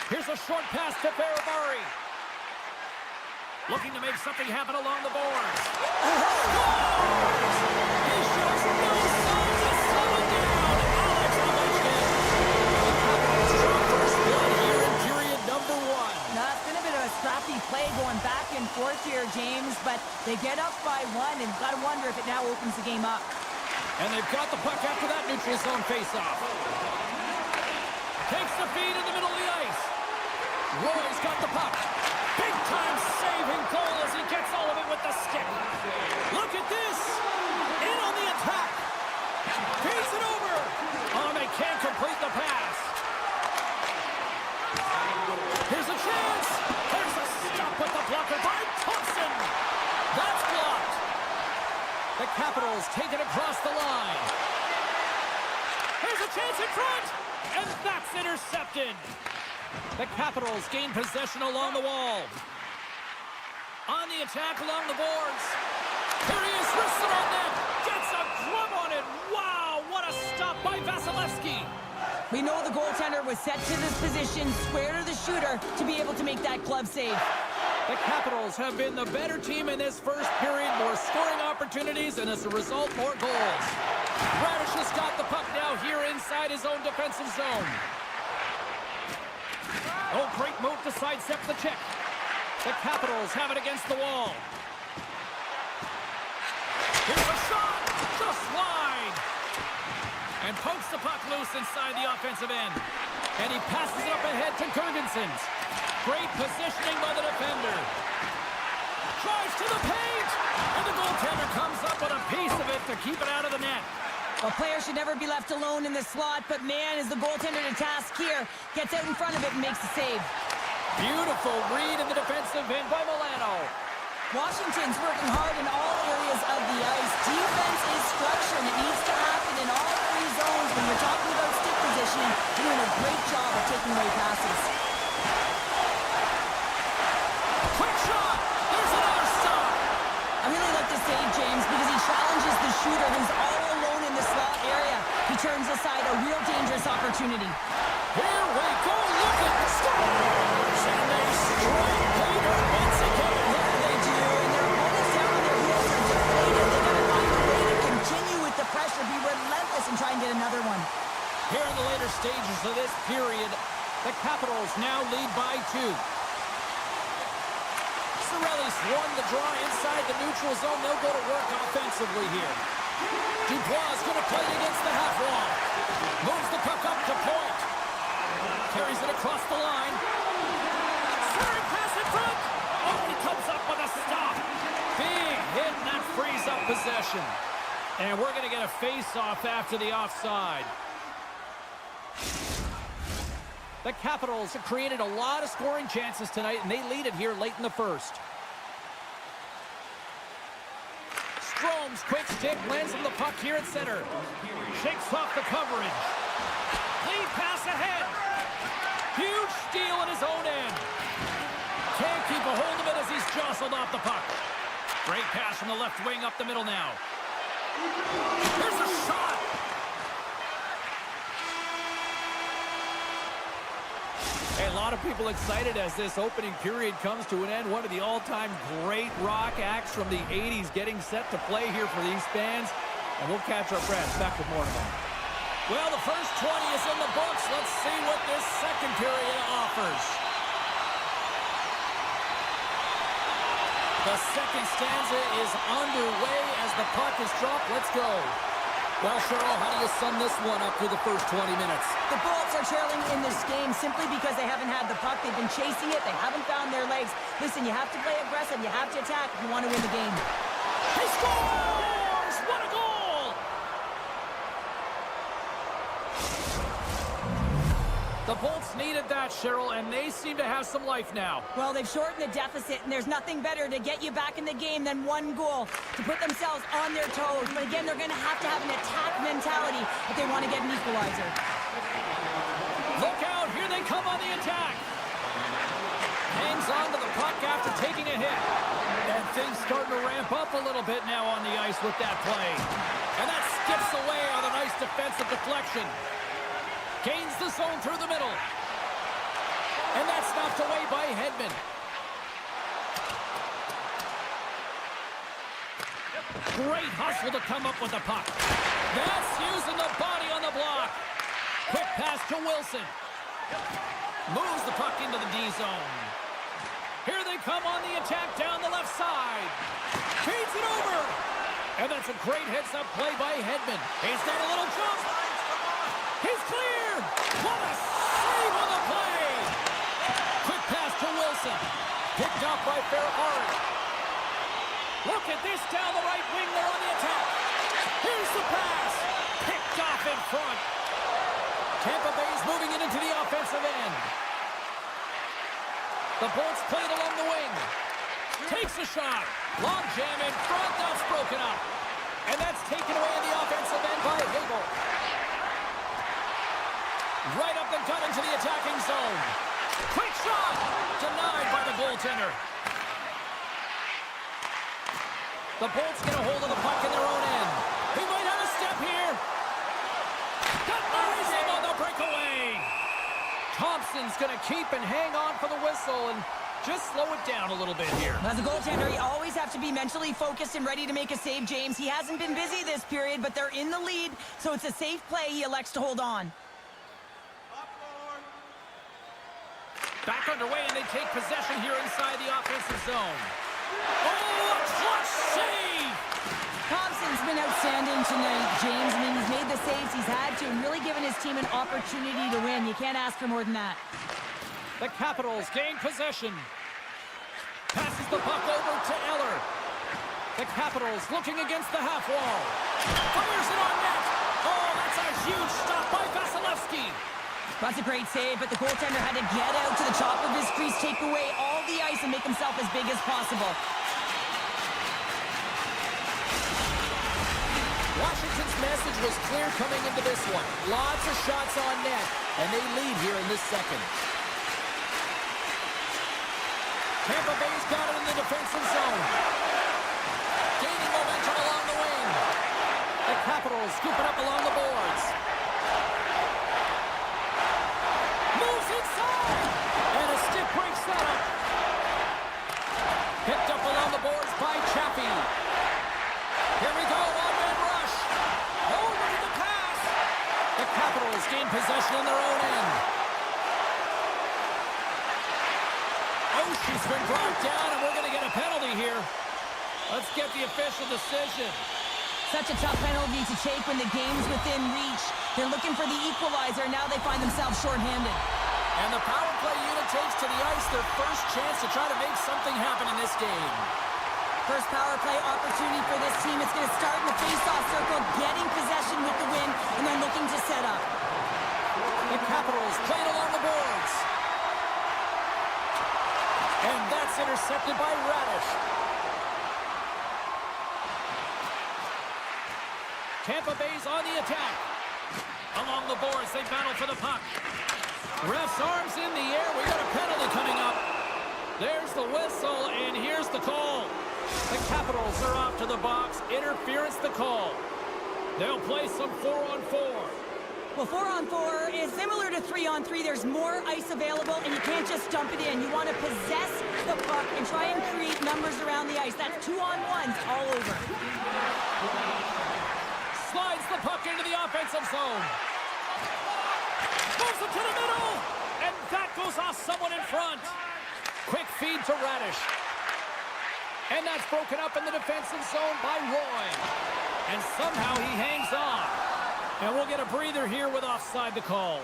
Here's a short pass to Barabari. Looking to make something happen along the boards. Scores! He shows no signs of slowing down. Alex Ovechkin. The Capitals draw first blood here in period number 1. Now, it's been a bit of a scrappy play going back and forth here, James, but they get up by 1, and got to wonder if it now opens the game up. And they've got the puck after that neutral zone faceoff. Takes the feed in the middle of the ice. Roy's got the puck. Big-time saving goal as he gets all of it with the stick. Look at this. In on the attack. Feeds it over. Oh, they can't complete the pass. Here's a chance. There's a stop with the blocker by Thompson. That's blocked. The Capitals take it across the line. Here's a chance in front. And that's intercepted. The Capitals gain possession along the wall. On the attack along the boards. Here he is, wrists it on net. Gets a glove on it. Wow, what a stop by Vasilevsky. We know the goaltender was set to this position, square to the shooter, to be able to make that glove save. The Capitals have been the better team in this first period. More scoring opportunities, and as a result, more goals. Radish has got the puck now here inside his own defensive zone. Oh, great move to sidestep the check. The Capitals have it against the wall. Here's a shot, just wide. And pokes the puck loose inside the offensive end. And he passes it up ahead to Gergensons. Great positioning by the defender. Drives to the paint. And the goaltender comes up with a piece of it to keep it out of the net. A player should never be left alone in the slot, but man, is the goaltender to task here. Gets out in front of it and makes the save. Beautiful read in the defensive end by Milano. Washington's working hard in all areas of the ice. Defense is structure, and it needs to happen in all 3 zones. When you're talking about stick positioning, you're doing a great job of taking away passes. Quick shot! There's another stop! I really like the save, James, because he challenges the shooter who's all alone in the slot area. He turns aside a real dangerous opportunity. Here we go! Look at the scores! And they strike Peter once again! Yeah, they do, and their opponents down on their heels are deflated. They got to find a way to continue with the pressure, be relentless, and try and get another one. Here in the later stages of this period, the Capitals now lead by 2. Cirelli's won the draw inside the neutral zone. They'll go to work offensively here. Dubois is going to play it against the half wall. Moves the puck up to point. Carries it across the line. Slurry pass in front. Oh, he comes up with a stop. Big hit possession. And we're going to get a face-off after the offside. The Capitals have created a lot of scoring chances tonight, and they lead it here late in the first. Strome's quick stick lands on the puck here at center. Shakes off the coverage. Lead pass ahead. Huge steal in his own end. Can't keep a hold of it as he's jostled off the puck. Great pass from the left wing up the middle now. There's a shot. Hey, a lot of people excited as this opening period comes to an end. One of the all-time great rock acts from the 80s getting set to play here for these fans. And we'll catch our breath. Back with more in a moment. Well, the first 20 is in the books. Let's see what this second period offers. The second stanza is underway as the puck is dropped. Let's go. Well, Cheryl, how do you sum this one up through the first 20 minutes? The Bolts are trailing in this game simply because they haven't had the puck. They've been chasing it. They haven't found their legs. Listen, you have to play aggressive. You have to attack if you want to win the game. He scores! What a goal! The Bolts needed that, Cheryl, and they seem to have some life now. Well, they've shortened the deficit, and there's nothing better to get you back in the game than one goal to put themselves on their toes. But again, they're going to have an attack mentality if they want to get an equalizer. Look out, here they come on the attack. Hangs on to the puck after taking a hit. And things starting to ramp up a little bit now on the ice with that play. And that skips away on a nice defensive deflection. Gains the zone through the middle. And that's knocked away by Hedman. Great hustle to come up with the puck. That's using the body on the block. Quick pass to Wilson. Moves the puck into the D zone. Here they come on the attack down the left side. Feeds it over. And that's a great heads-up play by Hedman. He's got a little jump. He's cleared. What a save on the play. Quick pass to Wilson. Picked up by Farahari. Look at this down the right wing there on the attack. Here's the pass. Picked off in front. Tampa Bay's moving it into the offensive end. The Bolts played along the wing. Takes a shot. Long jam in front. That's broken up. And that's taken away in the offensive end by Hagel. Right up the gut into the attacking zone. Quick shot. Denied by the goaltender. The Bolts get a hold of the puck in their own end. He might have a step here. Denies him on the breakaway. Thompson's going to keep and hang on for the whistle and just slow it down a little bit here. As a goaltender, you always have to be mentally focused and ready to make a save, James. He hasn't been busy this period, but they're in the lead, so it's a safe play. He elects to hold on. Back underway, and they take possession here inside the offensive zone. Oh, a clutch save! Thompson's been outstanding tonight, James. I mean, he's made the saves he's had to and really given his team an opportunity to win. You can't ask for more than that. The Capitals gain possession. Passes the puck over to Eller. The Capitals looking against the half wall. Fires it on net. Oh, that's a huge stop by Vasilevsky. That's a great save, but the goaltender had to get out to the top of his crease, take away all the ice, and make himself as big as possible. Washington's message was clear coming into this one. Lots of shots on net, and they lead here in this second. Tampa Bay's got it in the defensive zone. Gaining momentum along the wing. The Capitals scoop it up along the boards. Moves inside. And a stick breaks that up. Picked up along the boards by Chappie. Here we go, one-man rush. Over to the pass. The Capitals gain possession on their own end. Oh, she's been brought down, and we're going to get a penalty here. Let's get the official decision. Such a tough penalty to take when the game's within reach. They're looking for the equalizer. Now they find themselves shorthanded. And the power play unit takes to the ice their first chance to try to make something happen in this game. First power play opportunity for this team. It's going to start in the face-off circle, getting possession with the win, and then looking to set up. The Capitals playing along the boards. And that's intercepted by Radish. Tampa Bay's on the attack. Along the boards, they battle for the puck. Ref's arms in the air. We got a penalty coming up. There's the whistle, and here's the call. The Capitals are off to the box. Interference the call. They'll play some 4-on-4. Well, 4-on-4 is similar to 3-on-3. There's more ice available, and you can't just dump it in. You want to possess the puck and try and create numbers around the ice. That's 2-on-1s all over. Slides the puck into the offensive zone. Moves it to the middle, and that goes off someone in front. Quick feed to Radish. And that's broken up in the defensive zone by Roy. And somehow he hangs on. And we'll get a breather here with offside the call.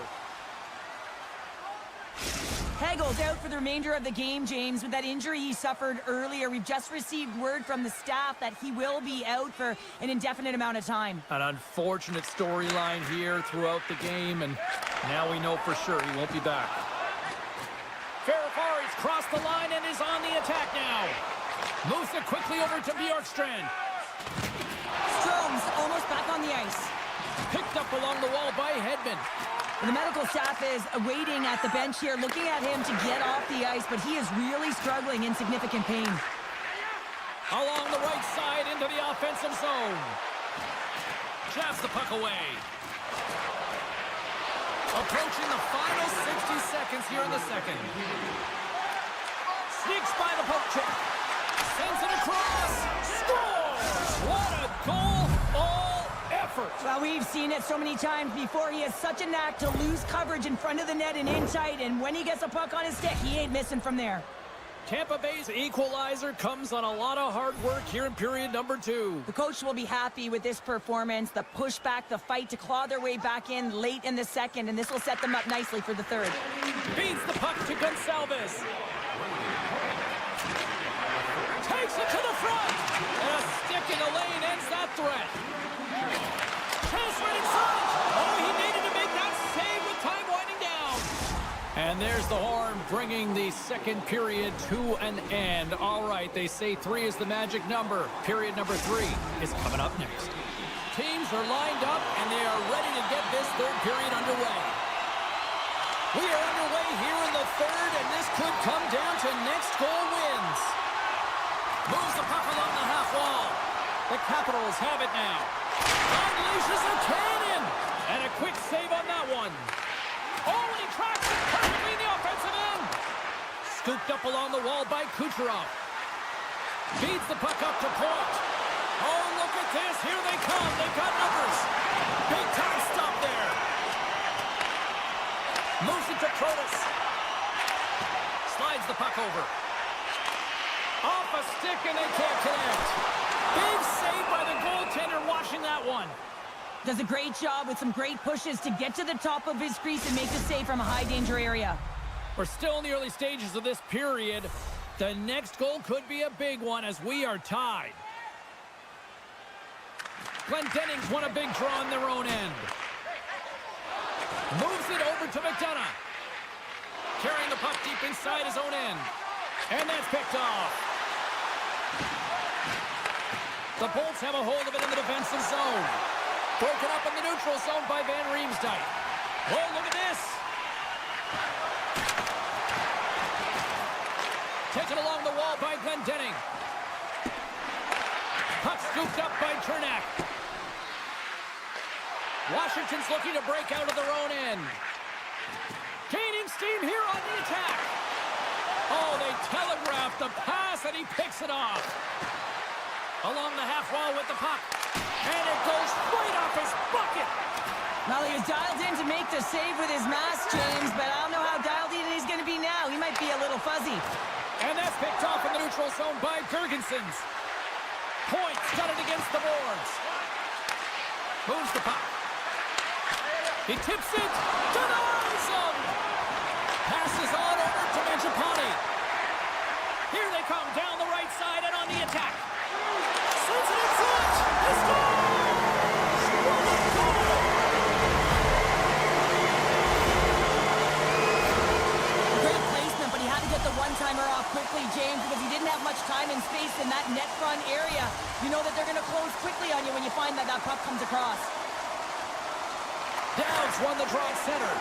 Hegel's out for the remainder of the game, James, with that injury he suffered earlier. We've just received word from the staff that he will be out for an indefinite amount of time. An unfortunate storyline here throughout the game, and now we know for sure he won't be back. Ferrafari's crossed the line and is on the attack now. Moves it quickly over to Bjorkstrand. Strome's almost back on the ice. Picked up along the wall by Hedman. The medical staff is waiting at the bench here, looking at him to get off the ice, but he is really struggling in significant pain. Along the right side into the offensive zone. Jabs the puck away. Approaching the final 60 seconds here in the second. Sneaks by the poke check. Sends it across. Scores! What a goal! All effort. Well, we've seen it so many times before. He has such a knack to lose coverage in front of the net and in tight, and when he gets a puck on his stick, he ain't missing from there. Tampa Bay's equalizer comes on a lot of hard work here in period number 2. The coach will be happy with this performance, the pushback, the fight to claw their way back in late in the second, and this will set them up nicely for the third. Feeds the puck to Gonsalves. Takes it to the front. And a stick in the lane ends that threat. Chance right in front. Oh, he needed to make that save with time winding down. And there's the horn bringing the second period to an end. All right, they say 3 is the magic number. Period number 3 is coming up next. Teams are lined up, and they are ready to get this third period underway. We are underway here in the third, and this could come down to next goal wins. Moves the puck along the half wall. The Capitals have it now. Unleashes a cannon. And a quick save on that one. Oh, and he tracks it perfectly in the offensive end. Scooped up along the wall by Kucherov. Feeds the puck up to point. Oh, look at this. Here they come. They've got numbers. Big time stop there. Moves it to Protas. Slides the puck over. Off a stick, and they can't connect. Big save by the goaltender watching that one. Does a great job with some great pushes to get to the top of his crease and make the save from a high-danger area. We're still in the early stages of this period. The next goal could be a big one as we are tied. Glendening's won a big draw on their own end. Moves it over to McDonough. Carrying the puck deep inside his own end. And that's picked off. The Bolts have a hold of it in the defensive zone. Broken up in the neutral zone by Van Riemsdyk. Oh, look at this. Taken along the wall by Glendening. Puck scooped up by Chernak. Washington's looking to break out of their own end. Gaining steam here on the attack. Oh, they telegraphed the pass, and he picks it off. Along the half wall with the puck. And it goes right off his bucket. Well, he was dialed in to make the save with his mask, James, but I don't know how dialed in he's going to be now. He might be a little fuzzy. And that's picked off in the neutral zone by Girgensons. Points got it against the boards. Moves the puck. He tips it. Denies him. Passes on over to Mangiapane. Here they come down the right side and on the attack. net front area, you know that they're going to close quickly on you when you find that puck comes across. Downs won the draw at center.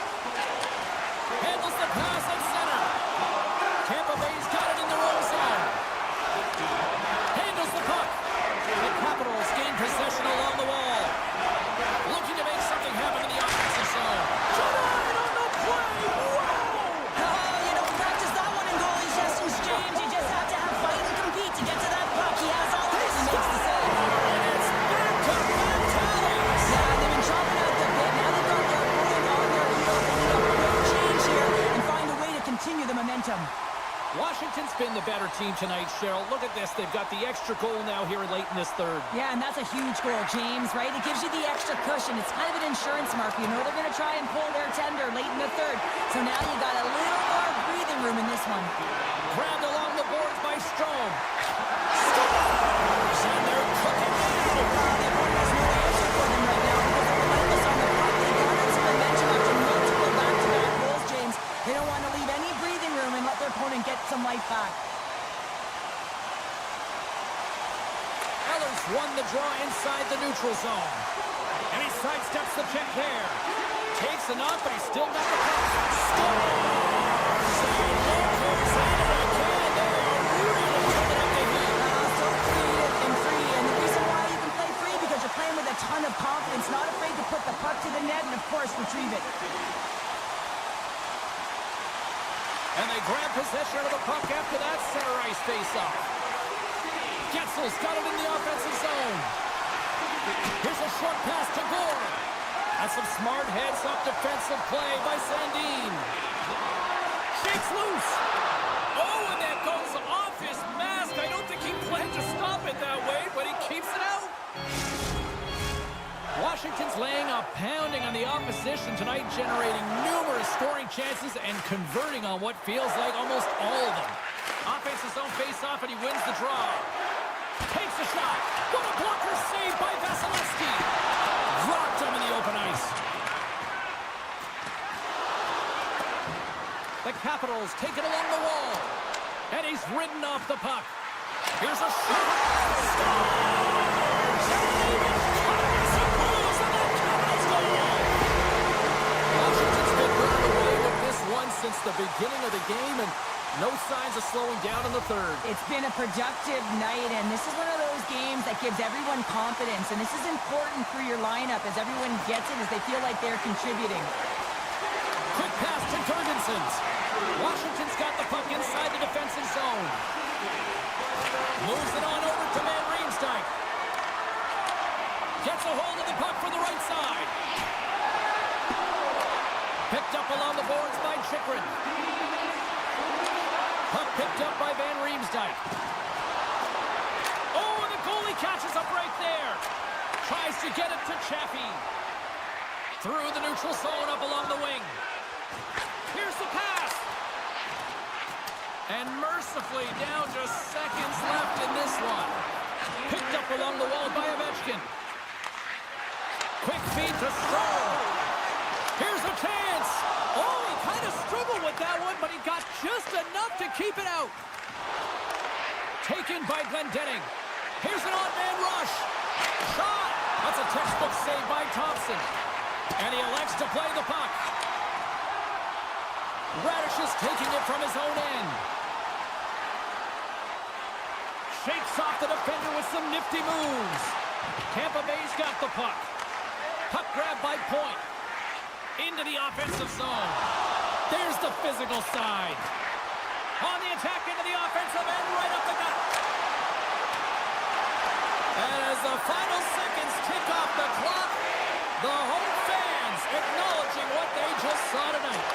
Handles the pass at center. Tampa Bay's got it in their own zone. Handles the puck. The Capitals gain possession along the wall. Looking to make something happen in the offensive zone. Denied on the play. Whoa! Oh, you don't practice that one in goalie sessions, James. You just have to have fight and compete to get to that puck. He has all this and makes the save. And it's back to back tallies. Yeah, they've been chopping out the bit. Now they've got their opponent on their heels. They need a quick change here and find a way to continue the momentum. Washington's been the better team tonight, Cheryl. Look at this. They've got the extra goal now here late in this third. Yeah, and that's a huge goal, James, right? It gives you the extra cushion. It's kind of an insurance mark. You know they're going to try and pull their tender late in the third. So now you got a little more breathing room in this one. Grabbed along the boards by Strome. Scores! And they're cooking now. The opponent has no answer for them right now because they're relentless on the puck. They garnered some momentum after multiple back-to-back goals, James. They don't want to leave any breathing room and let their opponent get some life back. Eller's won the draw inside the neutral zone. And he sidesteps the check there. Takes a knock, but he's still got the puck. Scores! And Lakers at it again. They are really coming up the heat. So creative and free. And the reason why you can play free because you're playing with a ton of confidence, not afraid to put the puck to the net and, of course, retrieve it. And they grab possession of the puck after that center ice face-off. Getzel's got it in the offensive zone. Here's a short pass to Gore. That's some smart heads-up defensive play by Sandin. Shakes loose. Oh, and that goes off his mask. I don't think he planned to stop it that way, but he keeps it out. Washington's laying a pounding on the opposition tonight, generating numerous scoring chances and converting on what feels like almost all of them. Offensive zone face-off, and he wins the draw. Takes a shot. What a blocker save by Vasilevsky. Rocked him in the open ice. The Capitals take it along the wall. And he's ridden off the puck. Here's a shot. Scores! Classic Blues, and the Capitals go on. Washington's been running away with this one since the beginning of the game, and no signs of slowing down in the third. It's been a productive night, and this is one of those games that gives everyone confidence, and this is important for your lineup as everyone gets it, as they feel like they're contributing. Quick pass to Jorgensen's. Washington's got the puck inside the defensive zone. Moves it on over to Van Riemsdyk. Gets a hold of the puck from the right side. Picked up along the boards by Chychrun. Puck picked up by Van Riemsdyk. Oh, and the goalie catches up right there. Tries to get it to Chaffee. Through the neutral zone up along the wing. Here's the pass. And mercifully down to seconds left in this one. Picked up along the wall by Ovechkin. Quick feed to Strome. Here's a chance. Oh, he kind of struggled with that one, but he got just enough to keep it out. Taken by Glendening. Here's an odd-man rush. Shot. That's a textbook save by Thompson. And he elects to play the puck. Radish is taking it from his own end. Shakes off the defender with some nifty moves. Tampa Bay's got the puck. Puck grab by Point. Into the offensive zone. There's the physical side. On the attack into the offensive end, right up the gut. And as the final seconds tick off the clock, the home fans acknowledging what they just saw tonight.